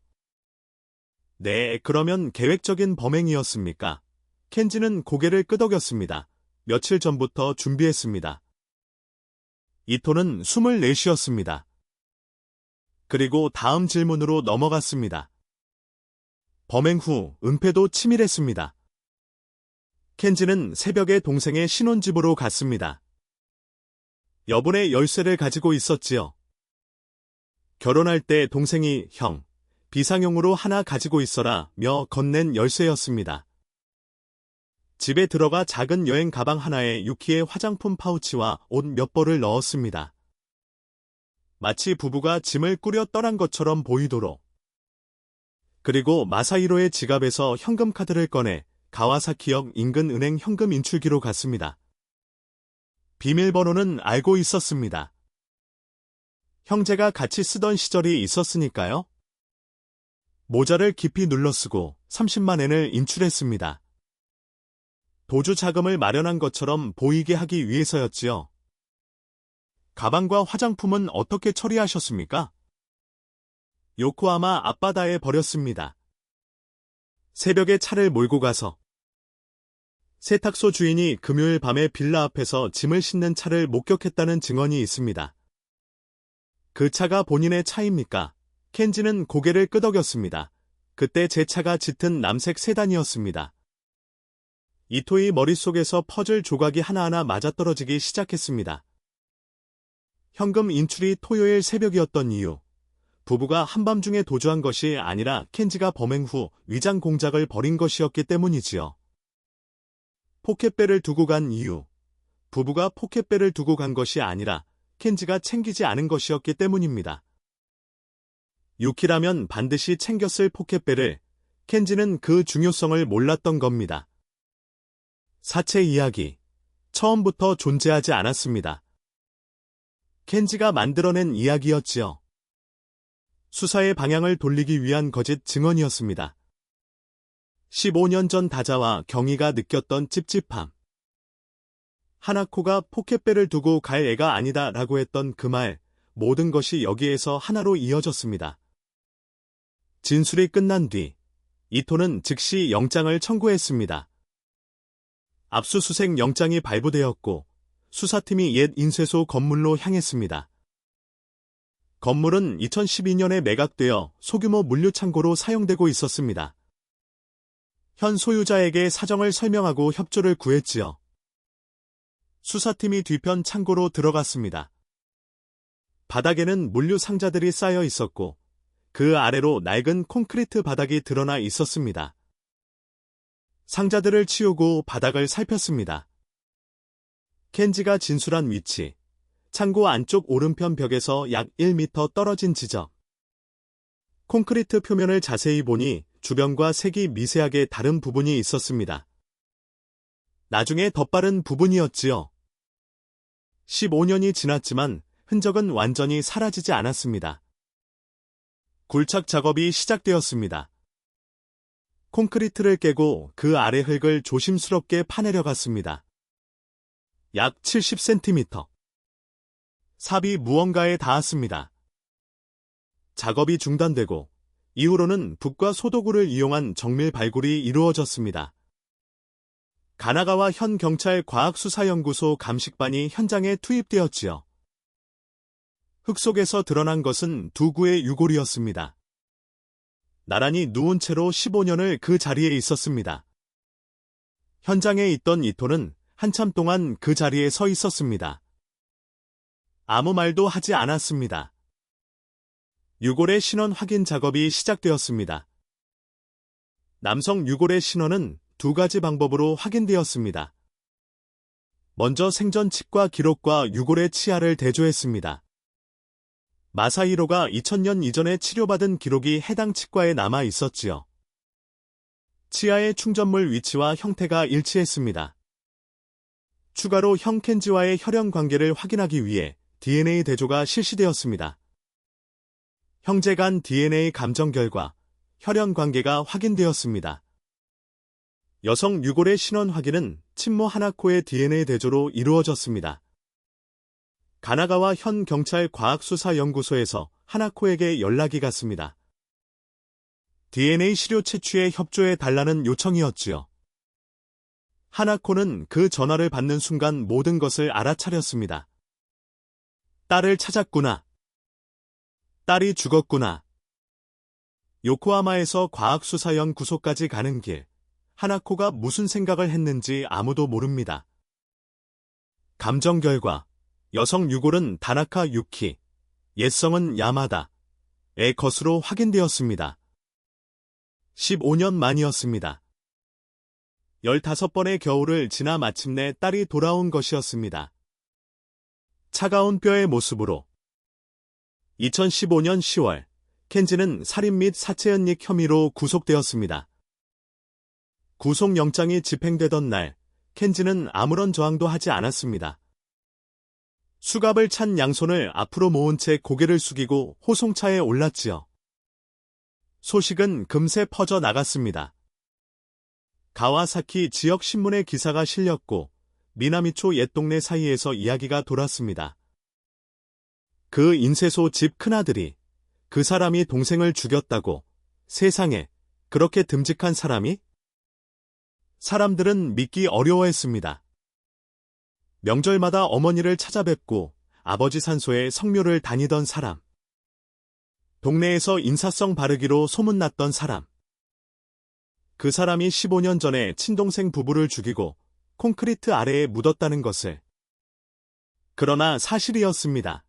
네, 그러면 계획적인 범행이었습니까? 켄지는 고개를 끄덕였습니다. 며칠 전부터 준비했습니다. 이토는 숨을 내쉬었습니다. 그리고 다음 질문으로 넘어갔습니다. 범행 후 은폐도 치밀했습니다. 켄지는 새벽에 동생의 신혼집으로 갔습니다. 여분의 열쇠를 가지고 있었지요. 결혼할 때 동생이 형, 비상용으로 하나 가지고 있어라며 건넨 열쇠였습니다. 집에 들어가 작은 여행 가방 하나에 유키의 화장품 파우치와 옷 몇 벌을 넣었습니다. 마치 부부가 짐을 꾸려 떠난 것처럼 보이도록. 그리고 마사히로의 지갑에서 현금 카드를 꺼내 가와사키역 인근 은행 현금 인출기로 갔습니다. 비밀번호는 알고 있었습니다. 형제가 같이 쓰던 시절이 있었으니까요. 모자를 깊이 눌러쓰고 30만 엔을 인출했습니다. 도주 자금을 마련한 것처럼 보이게 하기 위해서였지요. 가방과 화장품은 어떻게 처리하셨습니까? 요코하마 앞바다에 버렸습니다. 새벽에 차를 몰고 가서 세탁소 주인이 금요일 밤에 빌라 앞에서 짐을 싣는 차를 목격했다는 증언이 있습니다. 그 차가 본인의 차입니까? 켄지는 고개를 끄덕였습니다. 그때 제 차가 짙은 남색 세단이었습니다. 이토의 머릿속에서 퍼즐 조각이 하나하나 맞아떨어지기 시작했습니다. 현금 인출이 토요일 새벽이었던 이유. 부부가 한밤중에 도주한 것이 아니라 켄지가 범행 후 위장 공작을 벌인 것이었기 때문이지요. 포켓벨을 두고 간 이유. 부부가 포켓벨을 두고 간 것이 아니라 켄지가 챙기지 않은 것이었기 때문입니다. 유키라면 반드시 챙겼을 포켓벨을 켄지는 그 중요성을 몰랐던 겁니다. 사체 이야기. 처음부터 존재하지 않았습니다. 켄지가 만들어낸 이야기였지요. 수사의 방향을 돌리기 위한 거짓 증언이었습니다. 15년 전 다자와 경희가 느꼈던 찝찝함. 하나코가 포켓벨을 두고 갈 애가 아니다 라고 했던 그 말, 모든 것이 여기에서 하나로 이어졌습니다. 진술이 끝난 뒤 이토는 즉시 영장을 청구했습니다. 압수수색 영장이 발부되었고 수사팀이 옛 인쇄소 건물로 향했습니다. 건물은 2012년에 매각되어 소규모 물류창고로 사용되고 있었습니다. 현 소유자에게 사정을 설명하고 협조를 구했지요. 수사팀이 뒤편 창고로 들어갔습니다. 바닥에는 물류 상자들이 쌓여 있었고 그 아래로 낡은 콘크리트 바닥이 드러나 있었습니다. 상자들을 치우고 바닥을 살폈습니다. 켄지가 진술한 위치. 창고 안쪽 오른편 벽에서 약 1m 떨어진 지점. 콘크리트 표면을 자세히 보니 주변과 색이 미세하게 다른 부분이 있었습니다. 나중에 덧바른 부분이었지요. 15년이 지났지만 흔적은 완전히 사라지지 않았습니다. 굴착 작업이 시작되었습니다. 콘크리트를 깨고 그 아래 흙을 조심스럽게 파내려갔습니다. 약 70cm. 삽이 무언가에 닿았습니다. 작업이 중단되고 이후로는 붓과 소도구를 이용한 정밀 발굴이 이루어졌습니다. 가나가와 현 경찰 과학수사연구소 감식반이 현장에 투입되었지요. 흙 속에서 드러난 것은 두 구의 유골이었습니다. 나란히 누운 채로 15년을 그 자리에 있었습니다. 현장에 있던 이토는 한참 동안 그 자리에 서 있었습니다. 아무 말도 하지 않았습니다. 유골의 신원 확인 작업이 시작되었습니다. 남성 유골의 신원은 두 가지 방법으로 확인되었습니다. 먼저 생전 치과 기록과 유골의 치아를 대조했습니다. 마사히로가 2000년 이전에 치료받은 기록이 해당 치과에 남아 있었지요. 치아의 충전물 위치와 형태가 일치했습니다. 추가로 형 켄지와의 혈연 관계를 확인하기 위해 DNA 대조가 실시되었습니다. 형제 간 DNA 감정 결과 혈연 관계가 확인되었습니다. 여성 유골의 신원 확인은 친모 하나코의 DNA 대조로 이루어졌습니다. 가나가와 현 경찰 과학수사연구소에서 하나코에게 연락이 갔습니다. DNA 시료 채취에 협조해 달라는 요청이었지요. 하나코는 그 전화를 받는 순간 모든 것을 알아차렸습니다. 딸을 찾았구나. 딸이 죽었구나. 요코하마에서 과학수사연구소까지 가는 길, 하나코가 무슨 생각을 했는지 아무도 모릅니다. 감정 결과, 여성 유골은 다나카 유키, 옛성은 야마다의 것으로 확인되었습니다. 15년 만이었습니다. 15번의 겨울을 지나 마침내 딸이 돌아온 것이었습니다. 차가운 뼈의 모습으로. 2015년 10월, 켄지는 살인 및 사체연닉 혐의로 구속되었습니다. 구속영장이 집행되던 날, 켄지는 아무런 저항도 하지 않았습니다. 수갑을 찬 양손을 앞으로 모은 채 고개를 숙이고 호송차에 올랐지요. 소식은 금세 퍼져 나갔습니다. 가와사키 지역 신문에 기사가 실렸고 미나미초 옛 동네 사이에서 이야기가 돌았습니다. 그 인쇄소 집 큰아들이 그 사람이 동생을 죽였다고. 세상에, 그렇게 듬직한 사람이? 사람들은 믿기 어려워했습니다. 명절마다 어머니를 찾아뵙고 아버지 산소에 성묘를 다니던 사람. 동네에서 인사성 바르기로 소문났던 사람. 그 사람이 15년 전에 친동생 부부를 죽이고 콘크리트 아래에 묻었다는 것을. 그러나 사실이었습니다.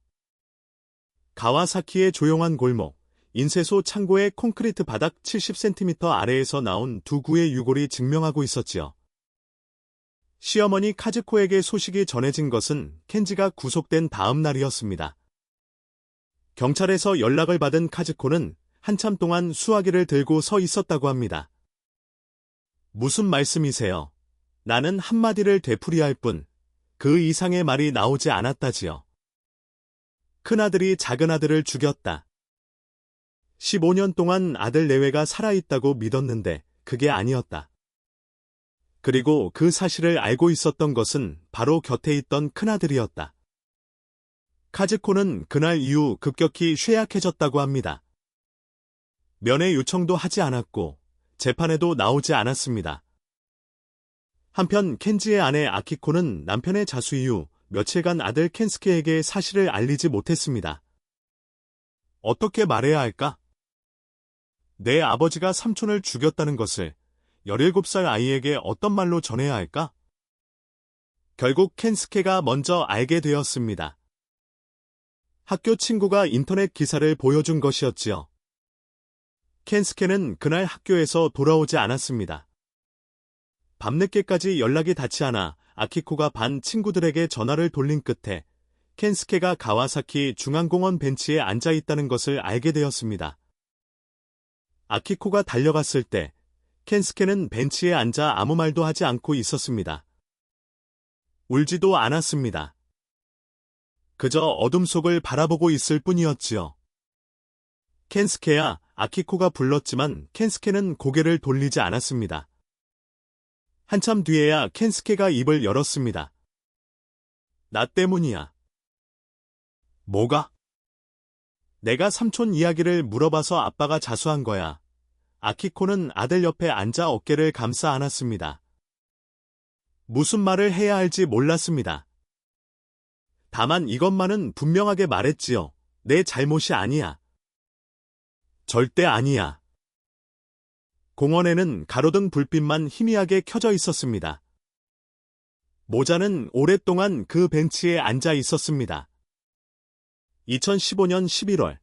가와사키의 조용한 골목, 인쇄소 창고의 콘크리트 바닥 70cm 아래에서 나온 두 구의 유골이 증명하고 있었지요. 시어머니 카즈코에게 소식이 전해진 것은 켄지가 구속된 다음 날이었습니다. 경찰에서 연락을 받은 카즈코는 한참 동안 수화기를 들고 서 있었다고 합니다. 무슨 말씀이세요? 나는 한마디를 되풀이할 뿐 그 이상의 말이 나오지 않았다지요. 큰아들이 작은아들을 죽였다. 15년 동안 아들 내외가 살아있다고 믿었는데 그게 아니었다. 그리고 그 사실을 알고 있었던 것은 바로 곁에 있던 큰아들이었다. 카즈코는 그날 이후 급격히 쇠약해졌다고 합니다. 면회 요청도 하지 않았고 재판에도 나오지 않았습니다. 한편 켄지의 아내 아키코는 남편의 자수 이후 며칠간 아들 켄스케에게 사실을 알리지 못했습니다. 어떻게 말해야 할까? 내 아버지가 삼촌을 죽였다는 것을 17살 아이에게 어떤 말로 전해야 할까? 결국 켄스케가 먼저 알게 되었습니다. 학교 친구가 인터넷 기사를 보여준 것이었지요. 켄스케는 그날 학교에서 돌아오지 않았습니다. 밤늦게까지 연락이 닿지 않아 아키코가 반 친구들에게 전화를 돌린 끝에 켄스케가 가와사키 중앙공원 벤치에 앉아 있다는 것을 알게 되었습니다. 아키코가 달려갔을 때 켄스케는 벤치에 앉아 아무 말도 하지 않고 있었습니다. 울지도 않았습니다. 그저 어둠 속을 바라보고 있을 뿐이었지요. 켄스케야, 아키코가 불렀지만 켄스케는 고개를 돌리지 않았습니다. 한참 뒤에야 켄스케가 입을 열었습니다. 나 때문이야. 뭐가? 내가 삼촌 이야기를 물어봐서 아빠가 자수한 거야. 아키코는 아들 옆에 앉아 어깨를 감싸 안았습니다. 무슨 말을 해야 할지 몰랐습니다. 다만 이것만은 분명하게 말했지요. 내 잘못이 아니야. 절대 아니야. 공원에는 가로등 불빛만 희미하게 켜져 있었습니다. 모자는 오랫동안 그 벤치에 앉아 있었습니다. 2015년 11월,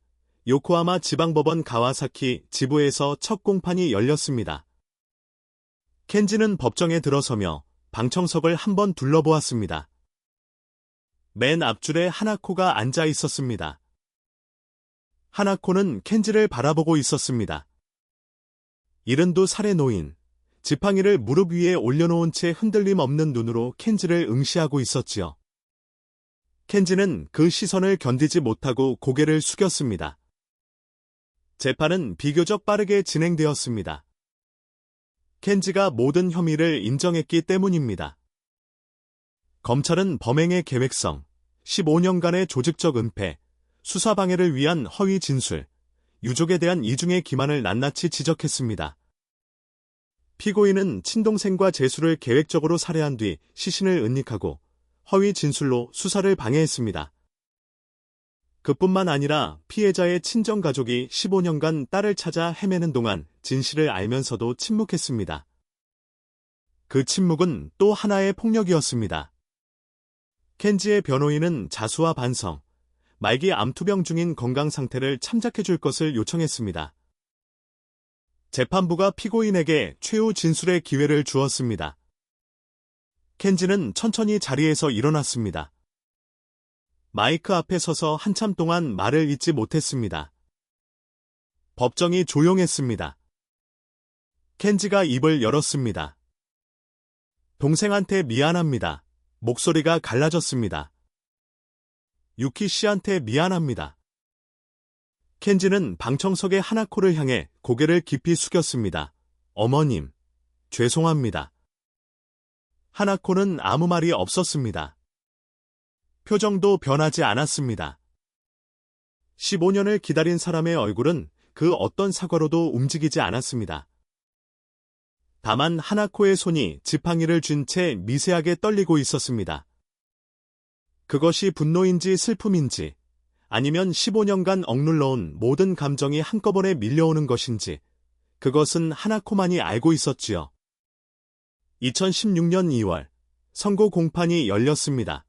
요코하마 지방법원 가와사키 지부에서 첫 공판이 열렸습니다. 켄지는 법정에 들어서며 방청석을 한번 둘러보았습니다. 맨 앞줄에 하나코가 앉아 있었습니다. 하나코는 켄지를 바라보고 있었습니다. 72살의 노인, 지팡이를 무릎 위에 올려놓은 채 흔들림 없는 눈으로 켄지를 응시하고 있었지요. 켄지는 그 시선을 견디지 못하고 고개를 숙였습니다. 재판은 비교적 빠르게 진행되었습니다. 켄지가 모든 혐의를 인정했기 때문입니다. 검찰은 범행의 계획성, 15년간의 조직적 은폐, 수사방해를 위한 허위 진술, 유족에 대한 이중의 기만을 낱낱이 지적했습니다. 피고인은 친동생과 제수를 계획적으로 살해한 뒤 시신을 은닉하고 허위 진술로 수사를 방해했습니다. 그뿐만 아니라 피해자의 친정가족이 15년간 딸을 찾아 헤매는 동안 진실을 알면서도 침묵했습니다. 그 침묵은 또 하나의 폭력이었습니다. 켄지의 변호인은 자수와 반성, 말기 암투병 중인 건강 상태를 참작해 줄 것을 요청했습니다. 재판부가 피고인에게 최후 진술의 기회를 주었습니다. 켄지는 천천히 자리에서 일어났습니다. 마이크 앞에 서서 한참 동안 말을 잇지 못했습니다. 법정이 조용했습니다. 켄지가 입을 열었습니다. 동생한테 미안합니다. 목소리가 갈라졌습니다. 유키 씨한테 미안합니다. 켄지는 방청석의 하나코를 향해 고개를 깊이 숙였습니다. 어머님, 죄송합니다. 하나코는 아무 말이 없었습니다. 표정도 변하지 않았습니다. 15년을 기다린 사람의 얼굴은 그 어떤 사과로도 움직이지 않았습니다. 다만 하나코의 손이 지팡이를 쥔 채 미세하게 떨리고 있었습니다. 그것이 분노인지 슬픔인지 아니면 15년간 억눌러온 모든 감정이 한꺼번에 밀려오는 것인지 그것은 하나코만이 알고 있었지요. 2016년 2월 선고 공판이 열렸습니다.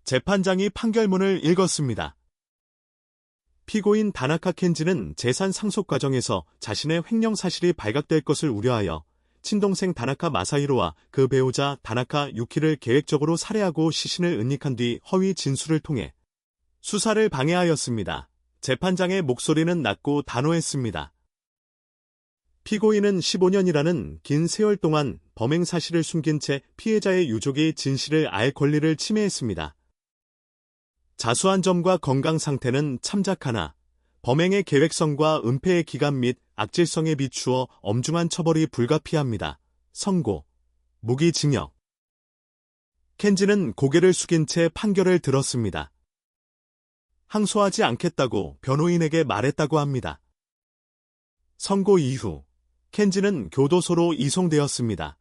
재판장이 판결문을 읽었습니다. 피고인 다나카 켄지는 재산 상속 과정에서 자신의 횡령 사실이 발각될 것을 우려하여 친동생 다나카 마사히로와 그 배우자 다나카 유키를 계획적으로 살해하고 시신을 은닉한 뒤 허위 진술을 통해 수사를 방해하였습니다. 재판장의 목소리는 낮고 단호했습니다. 피고인은 15년이라는 긴 세월 동안 범행 사실을 숨긴 채 피해자의 유족이 진실을 알 권리를 침해했습니다. 자수한 점과 건강 상태는 참작하나 범행의 계획성과 은폐의 기간 및 악질성에 비추어 엄중한 처벌이 불가피합니다. 선고, 무기징역. 켄지는 고개를 숙인 채 판결을 들었습니다. 항소하지 않겠다고 변호인에게 말했다고 합니다. 선고 이후 켄지는 교도소로 이송되었습니다.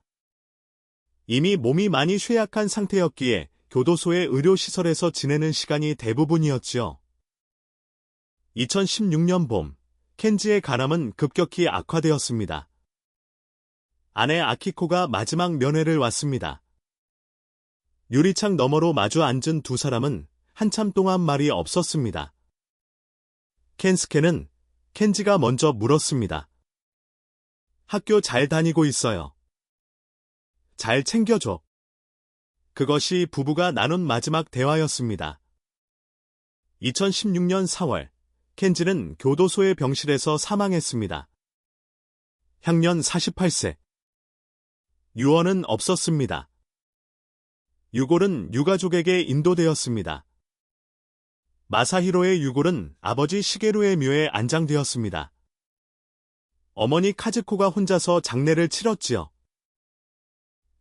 이미 몸이 많이 쇠약한 상태였기에 교도소의 의료시설에서 지내는 시간이 대부분이었지요. 2016년 봄, 켄지의 간암은 급격히 악화되었습니다. 아내 아키코가 마지막 면회를 왔습니다. 유리창 너머로 마주 앉은 두 사람은 한참 동안 말이 없었습니다. 켄스케는 켄지가 먼저 물었습니다. 학교 잘 다니고 있어요. 잘 챙겨줘. 그것이 부부가 나눈 마지막 대화였습니다. 2016년 4월, 켄지는 교도소의 병실에서 사망했습니다. 향년 48세. 유언은 없었습니다. 유골은 유가족에게 인도되었습니다. 마사히로의 유골은 아버지 시게루의 묘에 안장되었습니다. 어머니 카즈코가 혼자서 장례를 치렀지요.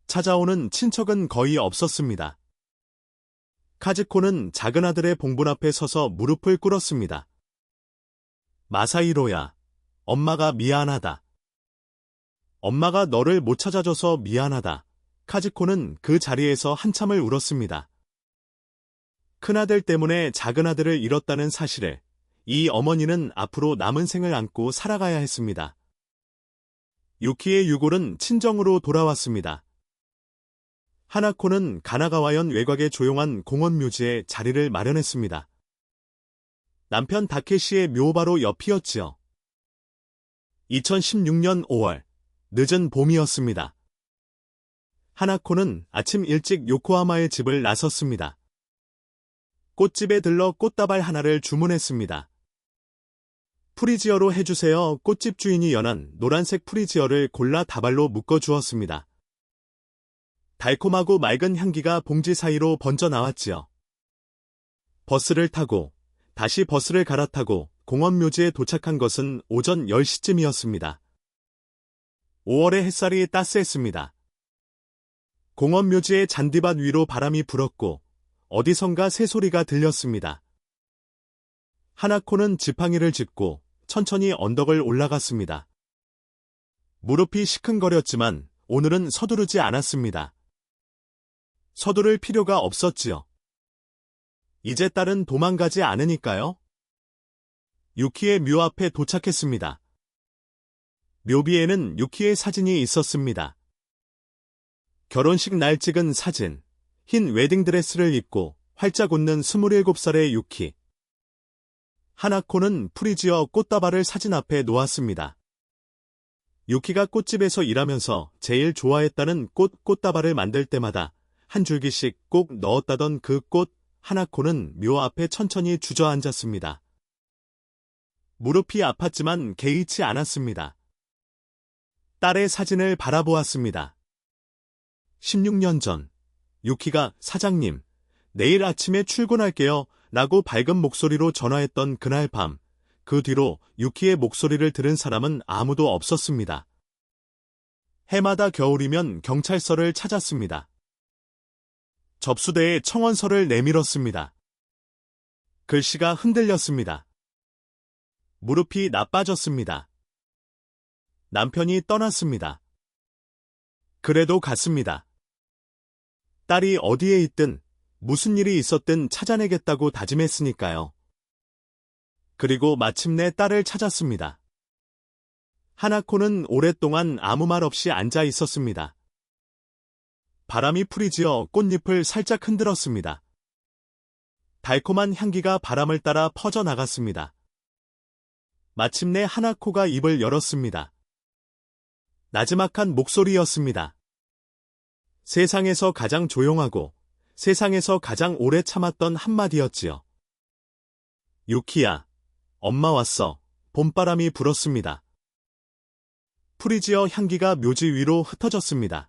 찾아오는 친척은 거의 없었습니다. 카즈코는 작은 아들의 봉분 앞에 서서 무릎을 꿇었습니다. 마사히로야, 엄마가 미안하다. 엄마가 너를 못 찾아줘서 미안하다. 카즈코는 그 자리에서 한참을 울었습니다. 큰아들 때문에 작은아들을 잃었다는 사실을 이 어머니는 앞으로 남은 생을 안고 살아가야 했습니다. 유키의 유골은 친정으로 돌아왔습니다. 하나코는 가나가와현 외곽의 조용한 공원 묘지에 자리를 마련했습니다. 남편 다케시의 묘 바로 옆이었지요. 2016년 5월, 늦은 봄이었습니다. 하나코는 아침 일찍 요코하마의 집을 나섰습니다. 꽃집에 들러 꽃다발 하나를 주문했습니다. 프리지어로 해주세요. 꽃집 주인이 연한 노란색 프리지어를 골라 다발로 묶어주었습니다. 달콤하고 맑은 향기가 봉지 사이로 번져 나왔지요. 버스를 타고 다시 버스를 갈아타고 공원 묘지에 도착한 것은 오전 10시쯤이었습니다. 5월의 햇살이 따스했습니다. 공원 묘지의 잔디밭 위로 바람이 불었고 어디선가 새소리가 들렸습니다. 하나코는 지팡이를 짚고 천천히 언덕을 올라갔습니다. 무릎이 시큰거렸지만 오늘은 서두르지 않았습니다. 서두를 필요가 없었지요. 이제 딸은 도망가지 않으니까요. 유키의 묘 앞에 도착했습니다. 묘비에는 유키의 사진이 있었습니다. 결혼식 날 찍은 사진, 흰 웨딩드레스를 입고 활짝 웃는 27살의 유키. 하나코는 프리지어 꽃다발을 사진 앞에 놓았습니다. 유키가 꽃집에서 일하면서 제일 좋아했다는 꽃다발을 만들 때마다 한 줄기씩 꼭 넣었다던 그 꽃, 하나코는 묘 앞에 천천히 주저앉았습니다. 무릎이 아팠지만 개의치 않았습니다. 딸의 사진을 바라보았습니다. 16년 전, 유키가 사장님, 내일 아침에 출근할게요 라고 밝은 목소리로 전화했던 그날 밤, 그 뒤로 유키의 목소리를 들은 사람은 아무도 없었습니다. 해마다 겨울이면 경찰서를 찾았습니다. 접수대에 청원서를 내밀었습니다. 글씨가 흔들렸습니다. 무릎이 나빠졌습니다. 남편이 떠났습니다. 그래도 갔습니다. 딸이 어디에 있든 무슨 일이 있었든 찾아내겠다고 다짐했으니까요. 그리고 마침내 딸을 찾았습니다. 하나코는 오랫동안 아무 말 없이 앉아 있었습니다. 바람이 풀이지어 꽃잎을 살짝 흔들었습니다. 달콤한 향기가 바람을 따라 퍼져나갔습니다. 마침내 하나코가 입을 열었습니다. 나지막한 목소리였습니다. 세상에서 가장 조용하고 세상에서 가장 오래 참았던 한마디였지요. 유키야, 엄마 왔어. 봄바람이 불었습니다. 프리지어 향기가 묘지 위로 흩어졌습니다.